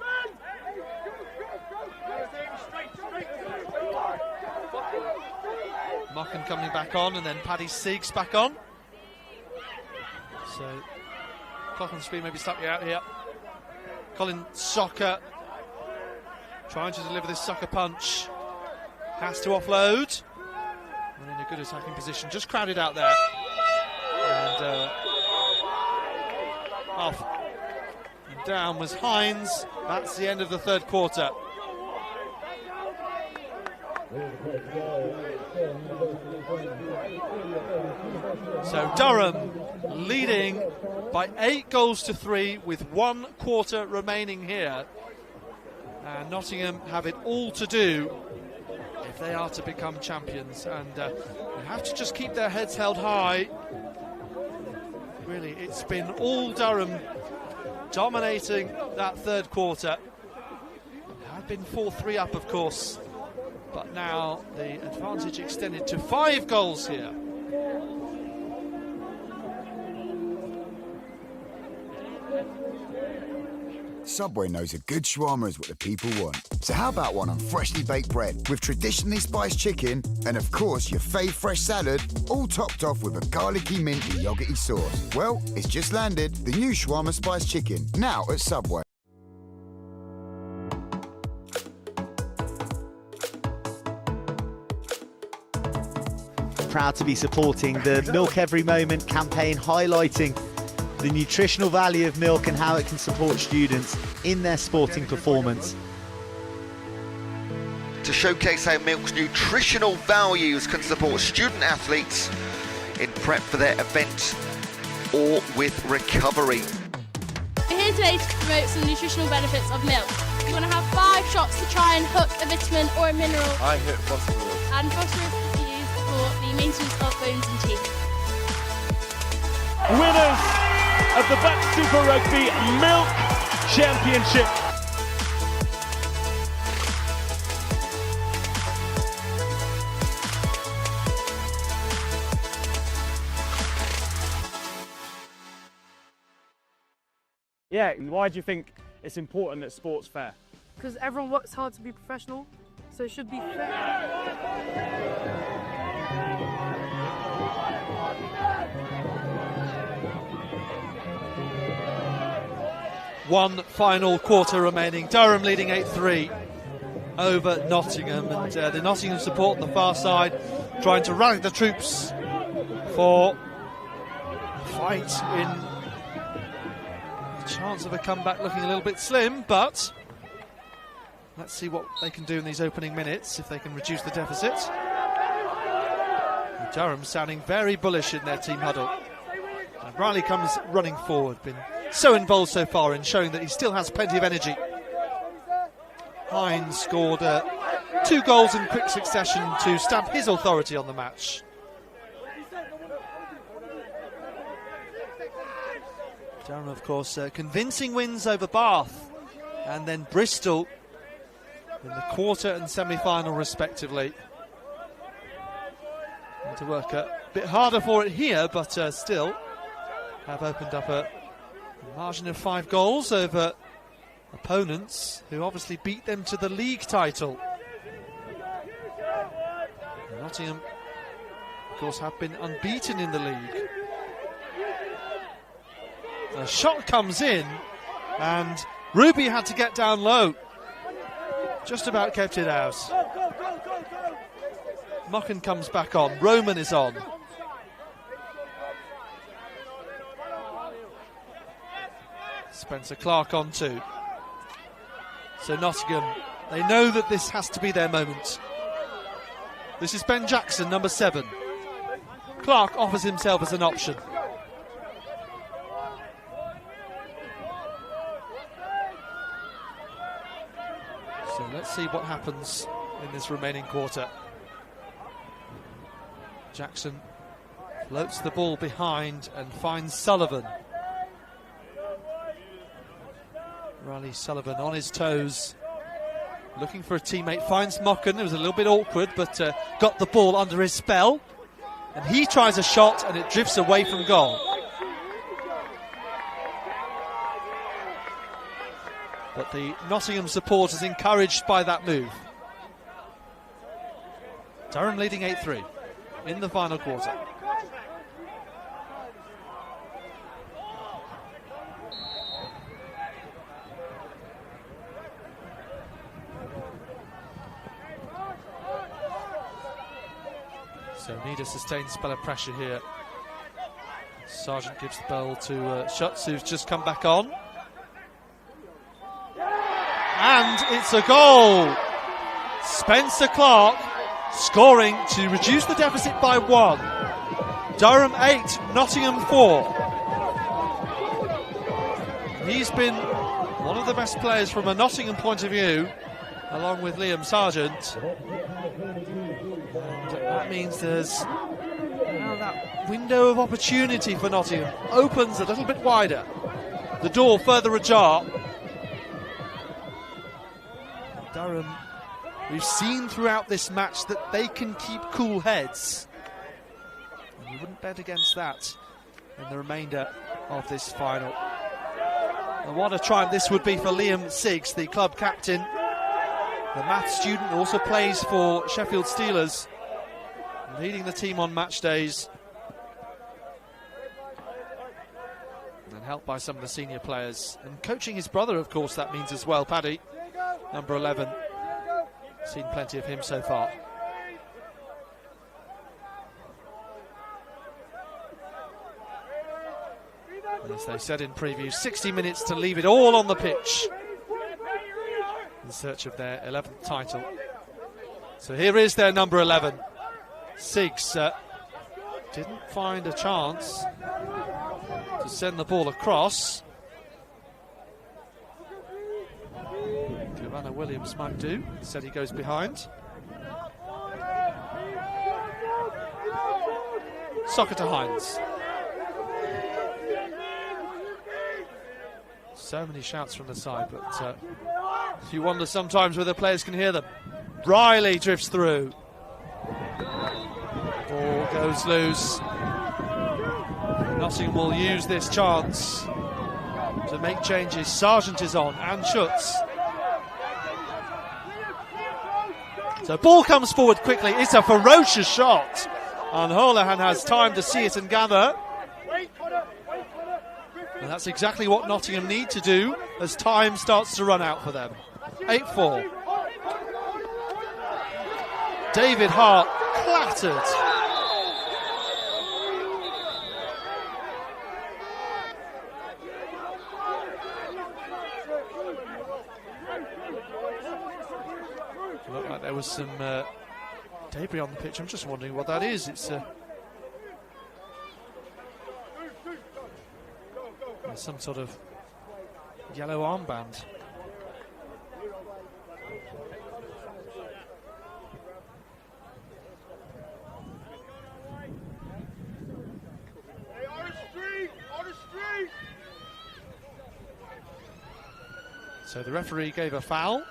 Mocken coming back on, and then Paddy Siegs back on. So, clock on screen maybe slightly out here. Colin Soccer trying to deliver this sucker punch. Has to offload. And in a good attacking position, just crowded out there. And off. And down was Hines. That's the end of the third quarter. So Durham leading by 8 goals to 3 with 1 quarter remaining here. And Nottingham have it all to do if they are to become champions. And they have to just keep their heads held high. Really, it's been all Durham dominating that third quarter. It had been 4-3 up, of course. But now the advantage extended to 5 goals here. Subway knows a good shawarma is what the people want. So how about one on freshly baked bread with traditionally spiced chicken and of course your fave fresh salad, all topped off with a garlicky minty yogurty sauce. Well, it's just landed, the new shawarma spiced chicken, now at Subway. Proud to be supporting the Milk Every Moment campaign, highlighting the nutritional value of milk and how it can support students in their sporting performance. To showcase how milk's nutritional values can support student athletes in prep for their event or with recovery. We're here today to promote some nutritional benefits of milk. You want to have 5 shots to try and hook a vitamin or a mineral. I hit phosphorus. And phosphorus is used for the maintenance of bones and teeth. Winners of the BUCS Super Rugby Milk Championship. Yeah, why do you think it's important that sport's fair? Because everyone works hard to be professional, so it should be fair. One final quarter remaining. Durham leading 8-3 over Nottingham, and the Nottingham support on the far side trying to rally the troops for a fight in the chance of a comeback looking a little bit slim, but let's see what they can do in these opening minutes, if they can reduce the deficit. And Durham sounding very bullish in their team huddle. And Riley comes running forward, been so involved so far in showing that he still has plenty of energy. Hines scored 2 goals in quick succession to stamp his authority on the match. Durham, of course, convincing wins over Bath and then Bristol in the quarter and semi-final respectively. Need to work a bit harder for it here, but still have opened up a margin of 5 goals over opponents who obviously beat them to the league title. Nottingham, of course, have been unbeaten in the league. A shot comes in and Ruby had to get down low. Just about kept it out. Mocken comes back on. Roman is on. Spencer Clark on too. So Nottingham, they know that this has to be their moment. This is Ben Jackson, number 7. Clark offers himself as an option. So let's see what happens in this remaining quarter. Jackson floats the ball behind and finds Sullivan. Riley Sullivan on his toes, looking for a teammate, finds Mocken. It was a little bit awkward, but got the ball under his spell. And he tries a shot and it drifts away from goal. But the Nottingham support is encouraged by that move. Durham leading 8-3. in the final quarter. So need a sustained spell of pressure here. Sargent gives the ball to Schutz, who's just come back on. And it's a goal! Spencer Clark scoring to reduce the deficit by 1. Durham 8, Nottingham 4. He's been one of the best players from a Nottingham point of view, along with Liam Sargent. And that means there's now that window of opportunity for Nottingham opens a little bit wider. The door further ajar. Durham, we've seen throughout this match that they can keep cool heads. And you wouldn't bet against that in the remainder of this final. And what a triumph this would be for Liam Siggs, the club captain. The maths student who also plays for Sheffield Steelers, leading the team on match days. And helped by some of the senior players. And coaching his brother, of course, that means as well, Paddy. Number 11. Seen plenty of him so far. And as they said in preview, 60 minutes to leave it all on the pitch in search of their 11th title. So here is their number 11. Siggs didn't find a chance to send the ball across. Giovanna Williams might do. Said he goes behind. Soccer to Hines. So many shouts from the side, but you wonder sometimes whether players can hear them. Riley drifts through. Ball goes loose. Nottingham will use this chance to make changes. Sargent is on, and Schutz. So ball comes forward quickly. It's a ferocious shot, and Holohan has time to see it and gather. And that's exactly what Nottingham need to do as time starts to run out for them. 8-4. David Hart clattered. Looked like there was some debris on the pitch. I'm just wondering what that is. It's some sort of yellow armband. So the referee gave a foul.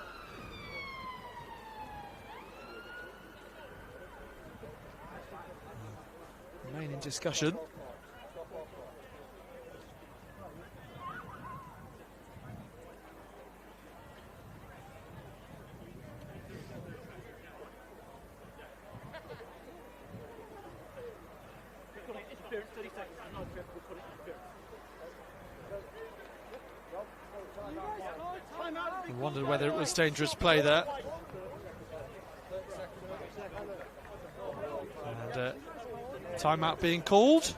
Remain in discussion. I wondered whether it was dangerous play there. And timeout being called.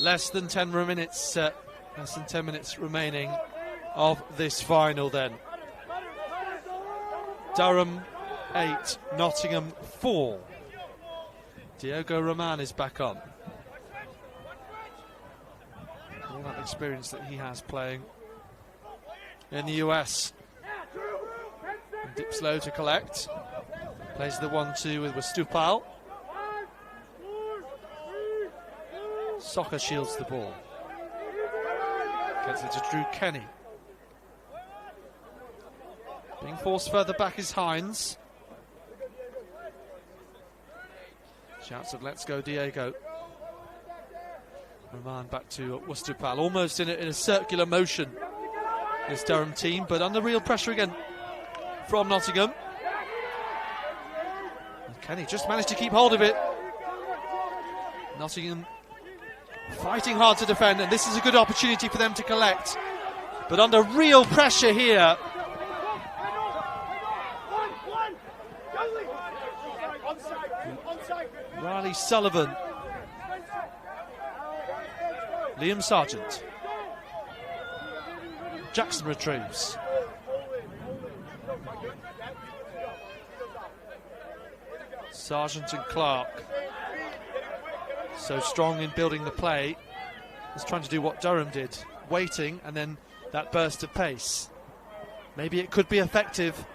Less than 10 minutes remaining of this final then. Durham 8, Nottingham 4. Diogo Roman is back on. All that experience that he has playing in the US. And dips low to collect. Plays the 1-2 with Stupal. Soccer shields the ball. Gets it to Drew Kenny. Being forced further back is Hines. Shouts of let's go Diego. Roman back to Stupal. Almost in a circular motion, this Durham team, but under real pressure again from Nottingham. And Kenny just managed to keep hold of it. Nottingham fighting hard to defend, and this is a good opportunity for them to collect. But under real pressure here. Riley Sullivan. Liam Sargent. Jackson retrieves. Sargent and Clark. So strong in building the play. He's trying to do what Durham did. Waiting and then that burst of pace. Maybe it could be effective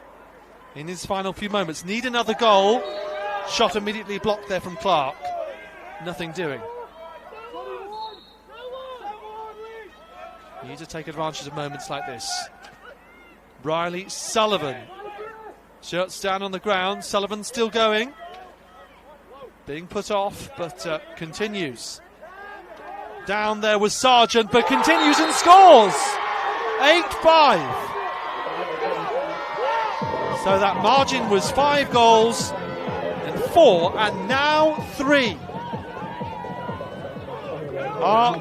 in his final few moments. Need another goal. Shot immediately blocked there from Clark. Nothing doing. You need to take advantage of moments like this. Riley Sullivan. Shirts down on the ground. Sullivan still going. Being put off, but continues. Down there was Sargent, but continues and scores! 8-5. So that margin was 5 goals, and 4, and now 3.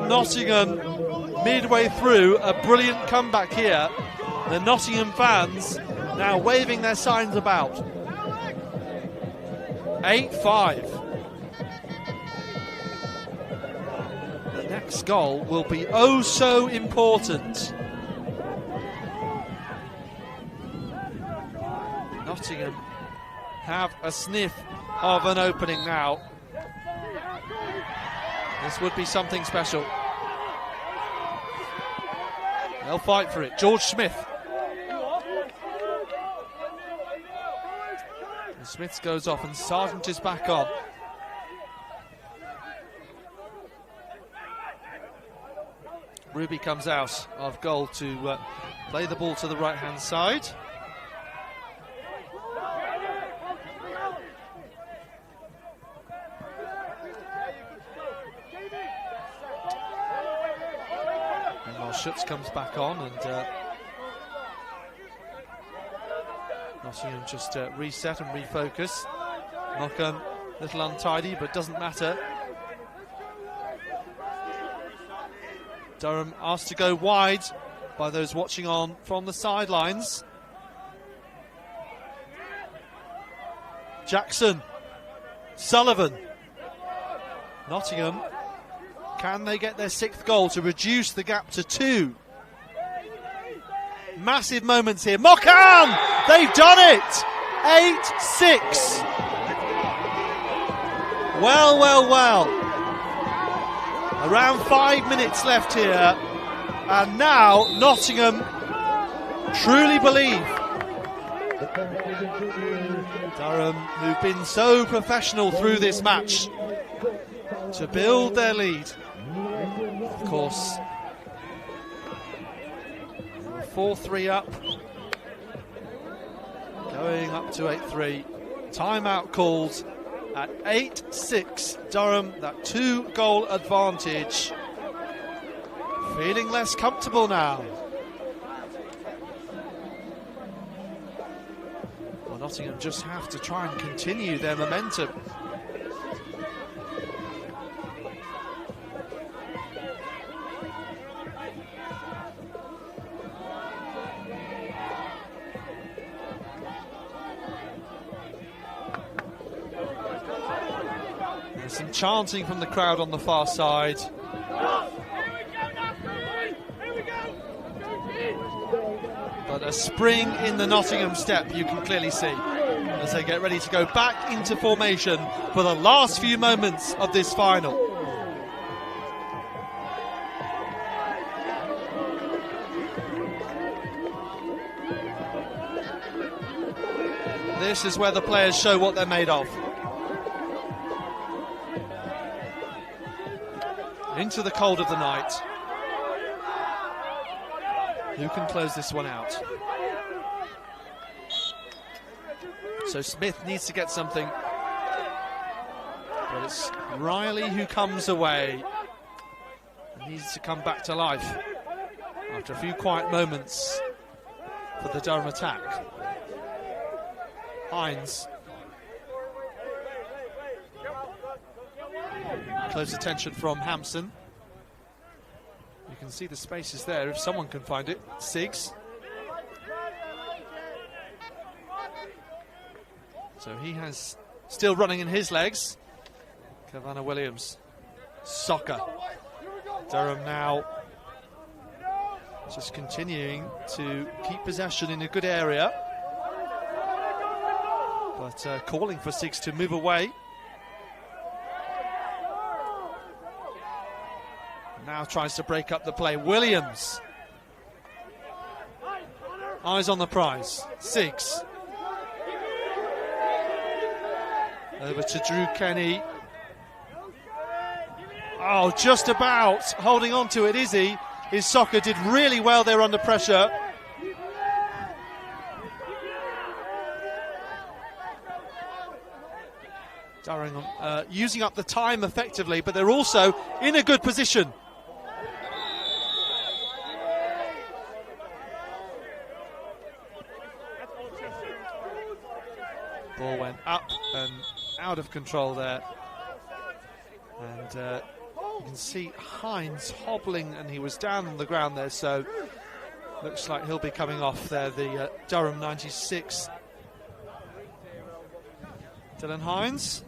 Nottingham midway through a brilliant comeback here. The Nottingham fans now waving their signs about. 8-5. The next goal will be oh so important. Nottingham have a sniff of an opening now. This would be something special. They'll fight for it. George Smith. And Smith goes off and Sargent is back on. Ruby comes out of goal to play the ball to the right-hand side. Schutz comes back on, and Nottingham just reset and refocus. Knock-on, a little untidy, but doesn't matter. Durham asked to go wide by those watching on from the sidelines. Jackson, Sullivan, Nottingham. Can they get their 6th goal to reduce the gap to 2? Massive moments here. Mokan! They've done it! 8-6. Well, well, well. Around 5 minutes left here. And now Nottingham truly believe. Durham, who've been so professional through this match, to build their lead. Of course, 4-3 up, going up to 8-3. Timeout called at 8-6. Durham, that 2-goal advantage. Feeling less comfortable now. Well, Nottingham just have to try and continue their momentum. Some chanting from the crowd on the far side. But a spring in the Nottingham step you can clearly see as they get ready to go back into formation for the last few moments of this final. This is where the players show what they're made of. Into the cold of the night. Who can close this one out? So Smith needs to get something. But it's Riley who comes away. And needs to come back to life after a few quiet moments for the Durham attack. Hines. Close attention from Hampson. You can see the spaces there if someone can find it. Siggs. So he has still running in his legs. Kavanagh Williams. Soccer. Durham now just continuing to keep possession in a good area. But calling for Siggs to move away. Now tries to break up the play. Williams. Eyes on the prize. Siggs. Over to Drew Kenny. Oh, just about holding on to it, is he? His soccer did really well there under pressure. Durham using up the time effectively, but they're also in a good position. Ball went up and out of control there. And you can see Hines hobbling, and he was down on the ground there, so looks like he'll be coming off there, the Durham 96. Dylan Hines.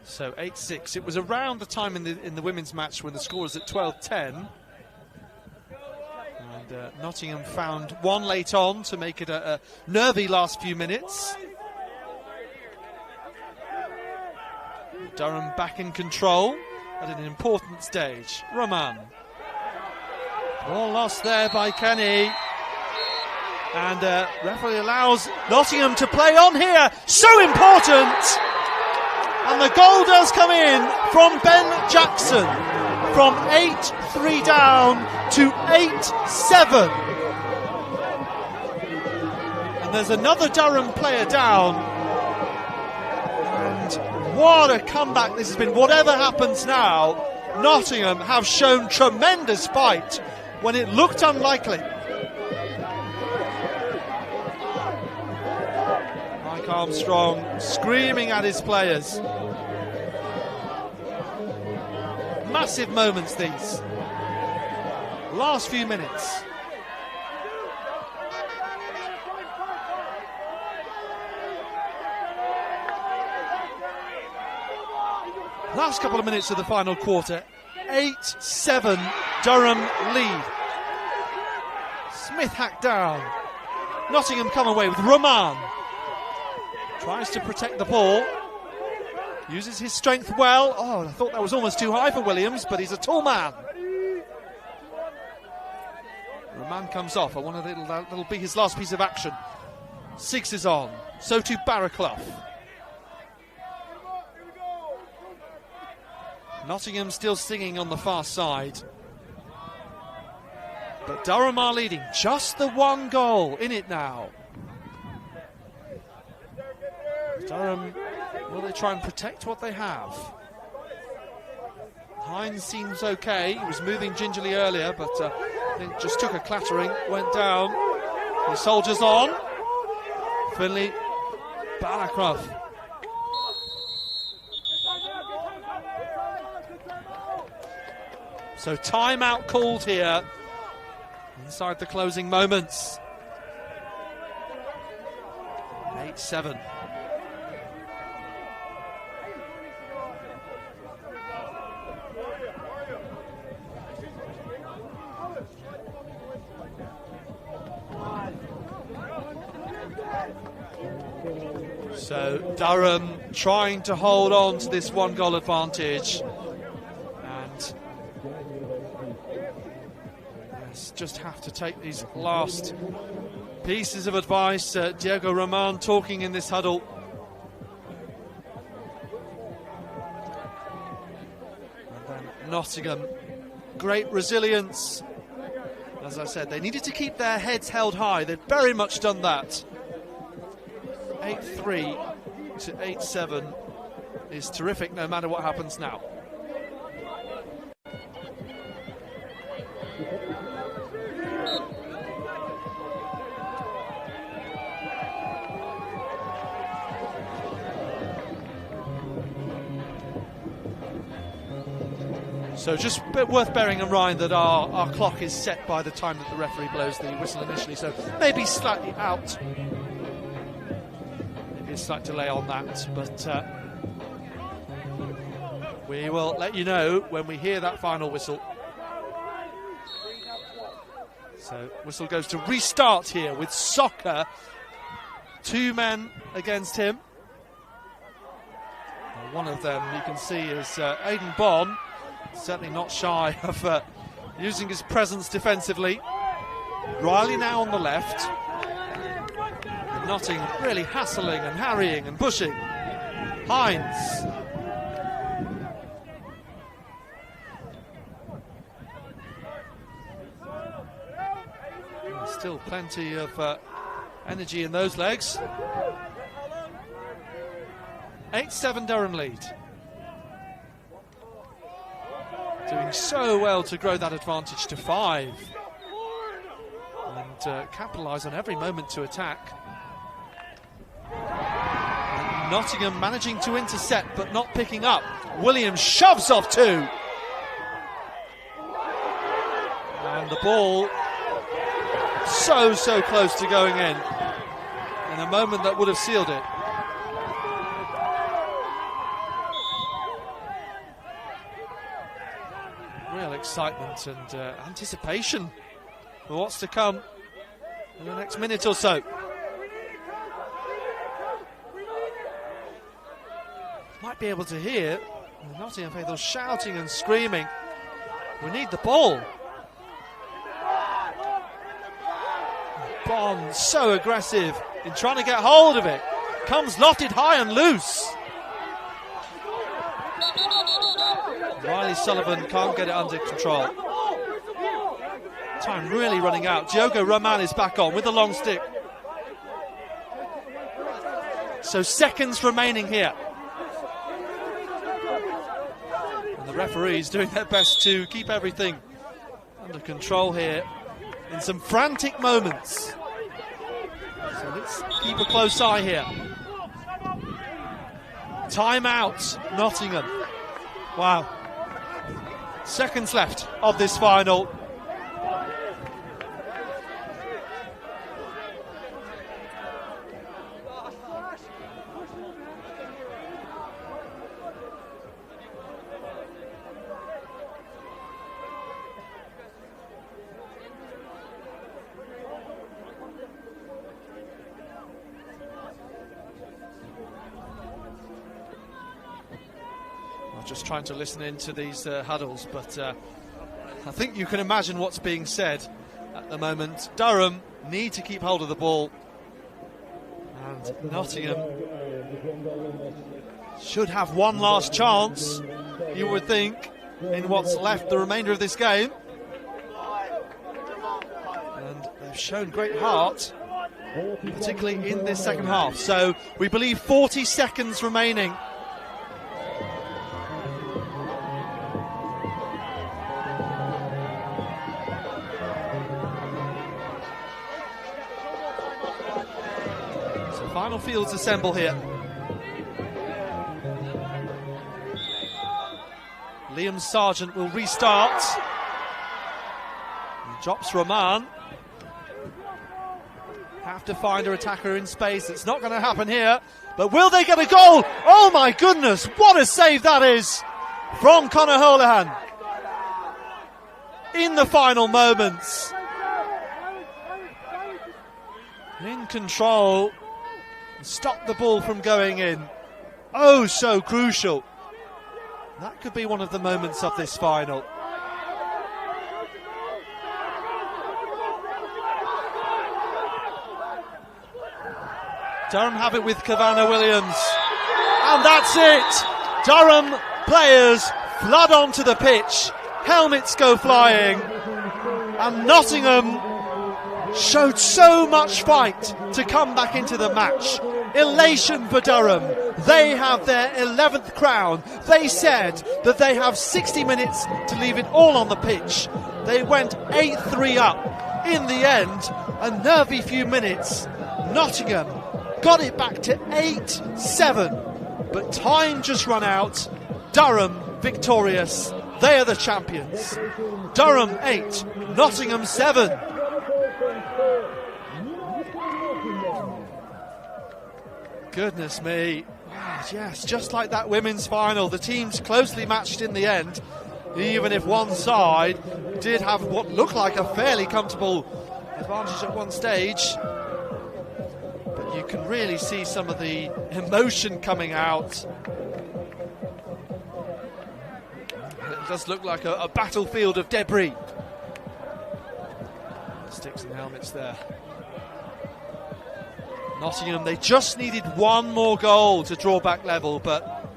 So 8-6. It was around the time in the women's match when the score was at 12-10. And Nottingham found one late on to make it a nervy last few minutes. Durham back in control at an important stage. Roman. Ball lost there by Kenny. And referee allows Nottingham to play on here. So important! And the goal does come in from Ben Jackson. From 8-3 down to 8-7. And there's another Durham player down. And what a comeback this has been. Whatever happens now, Nottingham have shown tremendous fight when it looked unlikely. Mike Armstrong screaming at his players. Massive moments these. Last few minutes. Last couple of minutes of the final quarter. 8-7 Durham lead. Smith hacked down. Nottingham come away with Roman. Tries to protect the ball. Uses his strength well. Oh, I thought that was almost too high for Williams, but he's a tall man. Roman comes off. I wonder if that'll be his last piece of action. Siggs is on. So too Barraclough. Nottingham still singing on the far side. But Durham are leading. Just the one goal in it now. Durham, will they try and protect what they have? Hines seems okay. He was moving gingerly earlier, but I think just took a clattering, went down. The soldiers on. Finley Barraclough. So timeout called here. And inside the closing moments. 8-7. So Durham trying to hold on to this 1-goal advantage, and yes, just have to take these last pieces of advice. Diego Roman talking in this huddle. And then Nottingham, great resilience. As I said, they needed to keep their heads held high. They've very much done that. 8-3 to 8-7 is terrific no matter what happens now. So just worth bearing in mind that our clock is set by the time that the referee blows the whistle initially, so maybe slightly out. Maybe a slight delay on that, but we will let you know when we hear that final whistle. So whistle goes to restart here with Soccer. 2 men against him. One of them you can see is Aidan Bond. Certainly not shy of using his presence defensively. Riley now on the left. And Nottingham really hassling and harrying and pushing. Hines. Still plenty of energy in those legs. 8-7 Durham lead. Doing so well to grow that advantage to 5 and capitalise on every moment to attack. And Nottingham managing to intercept but not picking up. Williams shoves off 2 and the ball so close to going in a moment that would have sealed it. Real excitement and anticipation for what's to come in the next minute or so. Might be able to hear the Nottingham faithful shouting and screaming. We need the ball. Bond so aggressive in trying to get hold of it. Comes lofted high and loose. Riley Sullivan can't get it under control. Time really running out. Diogo Roman is back on with the long stick. So seconds remaining here. And the referees doing their best to keep everything under control here in some frantic moments. So let's keep a close eye here. Timeout, Nottingham. Wow. Seconds left of this final. Just trying to listen into these huddles, but I think you can imagine what's being said at the moment. Durham need to keep hold of the ball, and Nottingham should have one last chance, you would think, in what's left the remainder of this game. And they've shown great heart, particularly in this second half. So we believe 40 seconds remaining. Final fields assemble here. Liam Sargent will restart. He drops Roman. have to find her attacker in space. It's not going to happen here, but will they get a goal? Oh my goodness, what a save that is from Conor Holohan in the final moments. In control, stop the ball from going in. Oh, so crucial. That could be one of the moments of this final. Durham have it with Cavanna Williams. And that's it. Durham players flood onto the pitch. Helmets go flying. And Nottingham showed so much fight to come back into the match. Elation for Durham. They have their 11th crown. They said that they have 60 minutes to leave it all on the pitch. They went 8-3 up. In the end, a nervy few minutes. Nottingham got it back to 8-7. But time just run out. Durham victorious. They are the champions. Durham 8, Nottingham 7. Goodness me. Wow, yes, just like that women's final, the teams closely matched in the end, even if one side did have what looked like a fairly comfortable advantage at one stage. But you can really see some of the emotion coming out. It does look like a battlefield of debris. Sticks and helmets there. Nottingham, they just needed one more goal to draw back level, but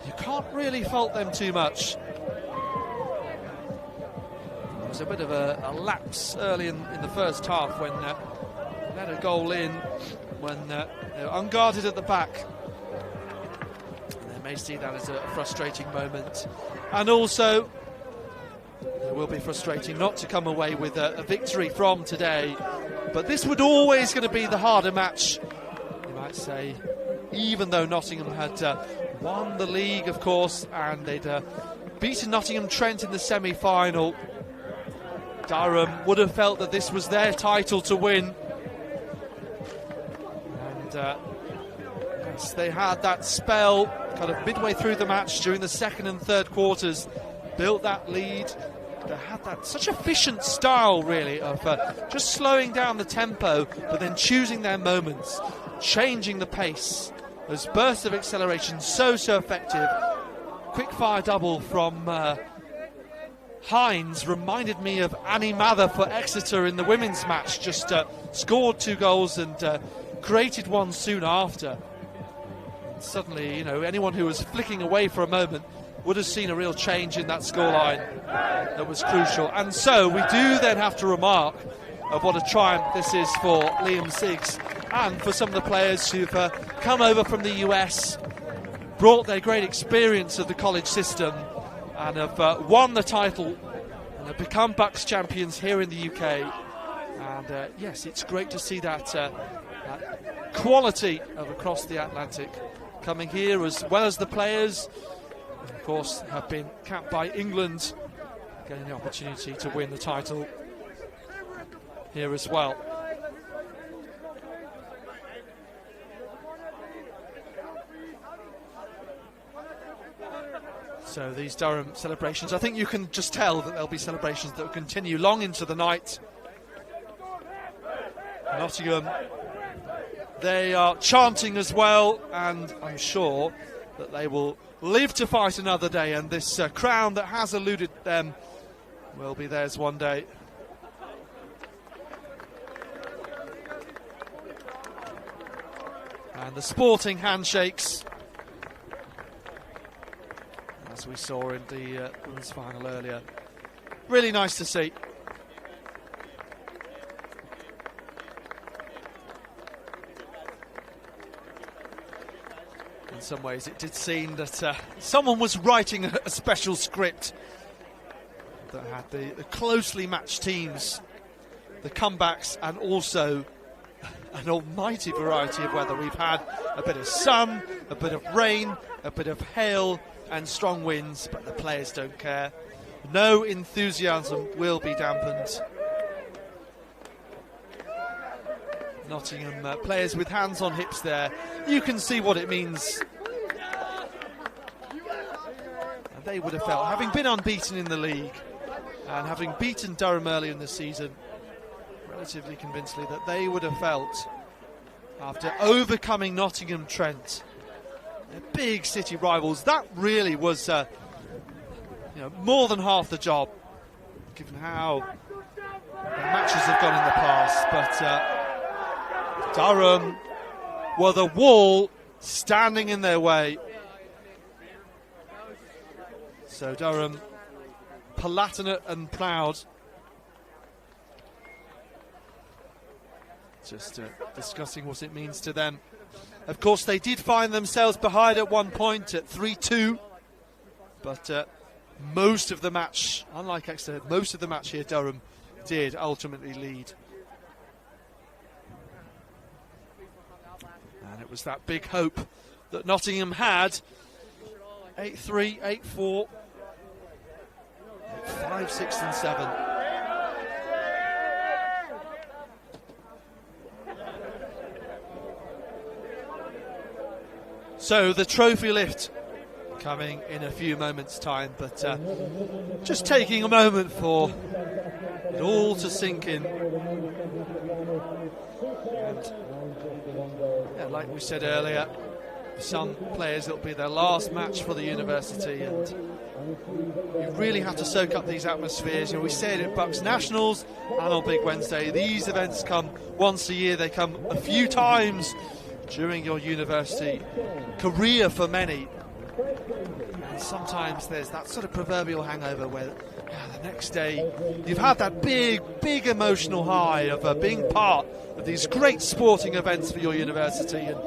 you can't really fault them too much. There was a bit of a lapse early in the first half when they let a goal in, when they were unguarded at the back. And they may see that as a frustrating moment. And also, it will be frustrating not to come away with a victory from today. But this would always going to be the harder match, you might say, even though Nottingham had won the league, of course, and they'd beaten Nottingham Trent in the semi-final. Durham would have felt that this was their title to win. And yes, they had that spell kind of midway through the match during the second and third quarters, built that lead. They had that such efficient style, really, of just slowing down the tempo, but then choosing their moments, changing the pace. Those bursts of acceleration, so effective. Quick fire double from Hines reminded me of Annie Mather for Exeter in the women's match. Just scored 2 goals and created one soon after. And suddenly, you know, anyone who was flicking away for a moment would have seen a real change in that scoreline that was crucial. And so we do then have to remark of what a triumph this is for Liam Siggs and for some of the players who've come over from the US, brought their great experience of the college system and have won the title and have become BUCS champions here in the UK. And yes, it's great to see that quality of across the Atlantic coming here, as well as the players, of course, have been capped by England, getting the opportunity to win the title here as well. So these Durham celebrations, I think you can just tell that there'll be celebrations that will continue long into the night. Nottingham, they are chanting as well, and I'm sure that they will live to fight another day, and this crown that has eluded them will be theirs one day. And the sporting handshakes, as we saw in the women's final earlier. Really nice to see. In some ways it did seem that someone was writing a special script that had the closely matched teams, the comebacks, and also an almighty variety of weather. We've had a bit of sun, a bit of rain, a bit of hail and strong winds, but the players don't care. No enthusiasm will be dampened. Nottingham players with hands on hips there. You can see what it means. And they would have felt, having been unbeaten in the league and having beaten Durham earlier in the season, relatively convincingly, that they would have felt, after overcoming Nottingham Trent, their big city rivals, that really was more than half the job, given how the matches have gone in the past. But Durham were the wall standing in their way. So Durham, Palatinate and proud. Just discussing what it means to them. Of course, they did find themselves behind at one point at 3-2, but most of the match, unlike Exeter, most of the match here, Durham did ultimately lead. And it was that big hope that Nottingham had. 8-3, 8-4, 5, 6 and 7. So the trophy lift coming in a few moments' time, but just taking a moment for it all to sink in. And like we said earlier, some players, it'll be their last match for the university, and you really have to soak up these atmospheres. We say it at BUCS Nationals and on Big Wednesday. These events come once a year, they come a few times during your university career for many. And sometimes there's that sort of proverbial hangover where the next day you've had that big emotional high of being part of these great sporting events for your university, and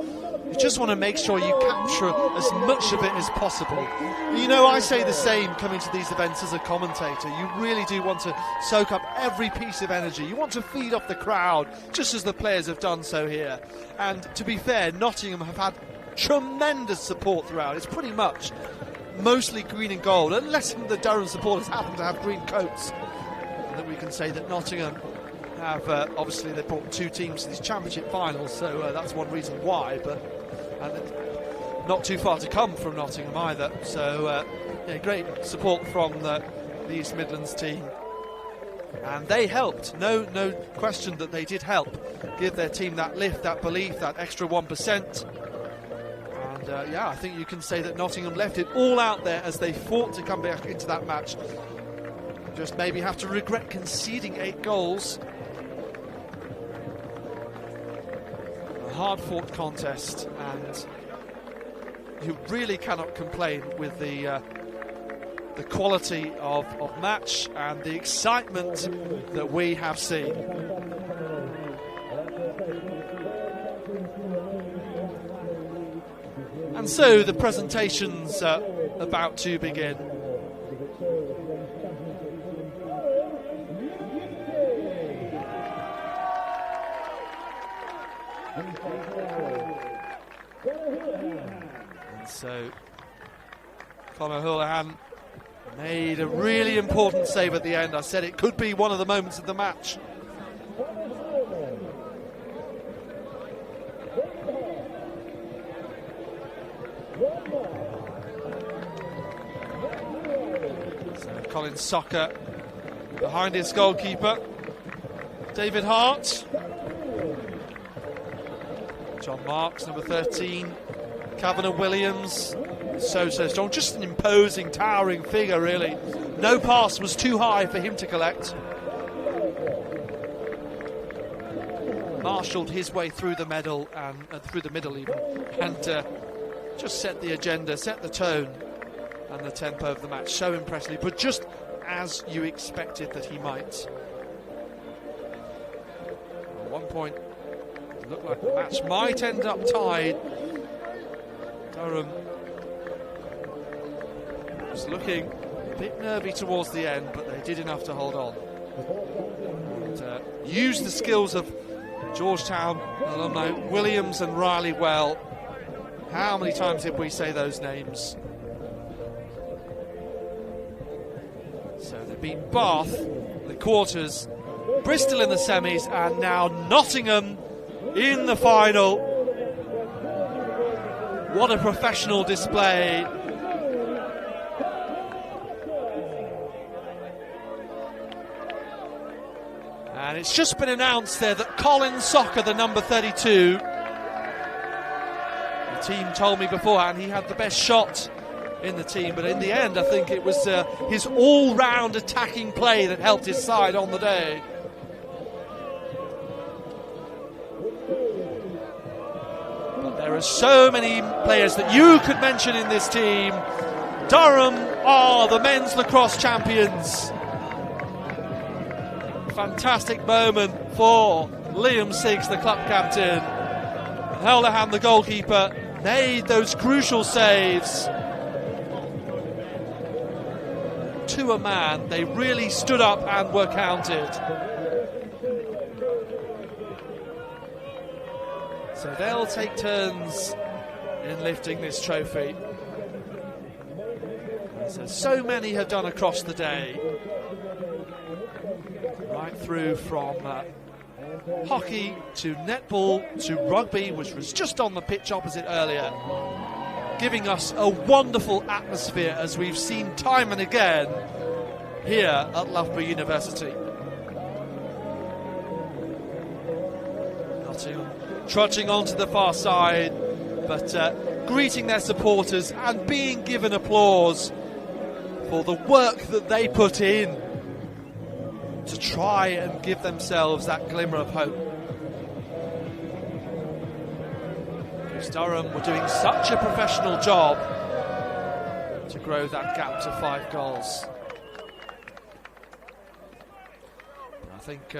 you just want to make sure you capture as much of it as possible. I say the same coming to these events as a commentator. You really do want to soak up every piece of energy. You want to feed off the crowd, just as the players have done so here. And to be fair, Nottingham have had tremendous support throughout. It's pretty much mostly green and gold, unless the Durham supporters happen to have green coats. And then we can say that Nottingham have, obviously they brought two teams to these championship finals, so that's one reason why, but not too far to come from Nottingham either. So great support from the East Midlands team, and they helped. No question that they did help give their team that lift, that belief, that extra 1%. And I think you can say that Nottingham left it all out there as they fought to come back into that match. Just maybe have to regret conceding 8 goals. A hard-fought contest, and you really cannot complain with the quality of match and the excitement that we have seen. And so the presentation's about to begin. And so Conor Houlihan made a really important save at the end. I said it could be one of the moments of the match. So Colin Socker behind his goalkeeper, David Hart. John Marks, number 13. Kavanagh Williams, so strong. Just an imposing, towering figure, really. No pass was too high for him to collect. Marshalled his way through the middle, and through the middle even, and just set the agenda, set the tone and the tempo of the match so impressively, but just as you expected that he might. At one point, it looked like the match might end up tied. Durham was looking a bit nervy towards the end, but they did enough to hold on. And used the skills of Georgetown alumni Williams and Riley well. How many times did we say those names? So they beat Bath in the quarters, Bristol in the semis, and now Nottingham in the final. What a professional display. And it's just been announced there that Colin Soccer, the number 32, the team told me beforehand he had the best shot in the team, but in the end I think it was his all-round attacking play that helped his side on the day. But there are so many players that you could mention in this team. Durham are the men's lacrosse champions. Fantastic moment for Liam Siggs, the club captain. Helderham, the goalkeeper, made those crucial saves. To a man, they really stood up and were counted. So they'll take turns in lifting this trophy, as so many have done across the day. Right through from hockey to netball to rugby, which was just on the pitch opposite earlier, giving us a wonderful atmosphere as we've seen time and again here at Loughborough University. Nottingham trudging on to the far side, but greeting their supporters and being given applause for the work that they put in to try and give themselves that glimmer of hope. Because Durham were doing such a professional job to grow that gap to 5 goals. I think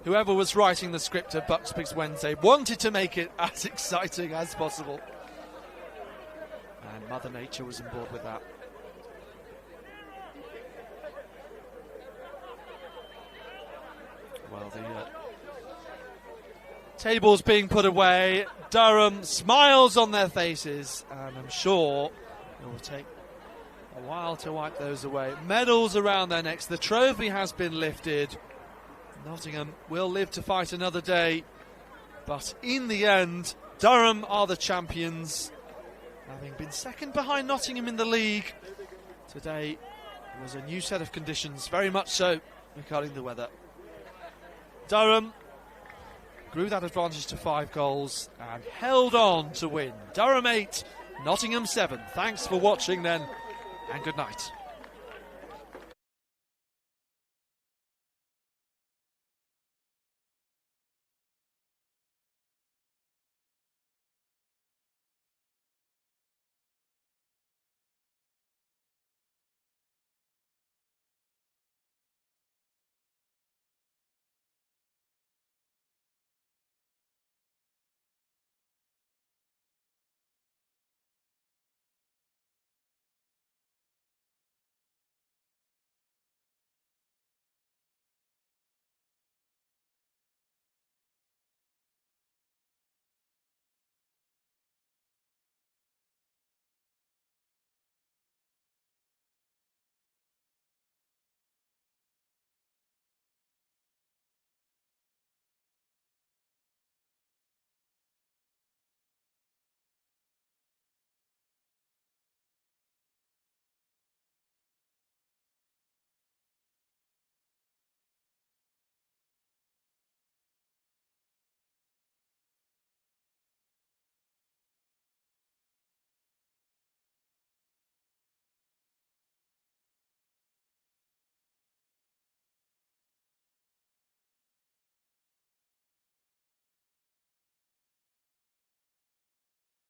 whoever was writing the script of BUCS Big Wednesday wanted to make it as exciting as possible. And Mother Nature was on board with that. Well, the table's being put away. Durham, smiles on their faces, and I'm sure it will take a while to wipe those away. Medals around their necks. The trophy has been lifted. Nottingham will live to fight another day, but in the end, Durham are the champions, having been second behind Nottingham in the league. Today was a new set of conditions, very much so regarding the weather. Durham grew that advantage to 5 goals and held on to win. Durham 8, Nottingham 7. Thanks for watching then, and good night.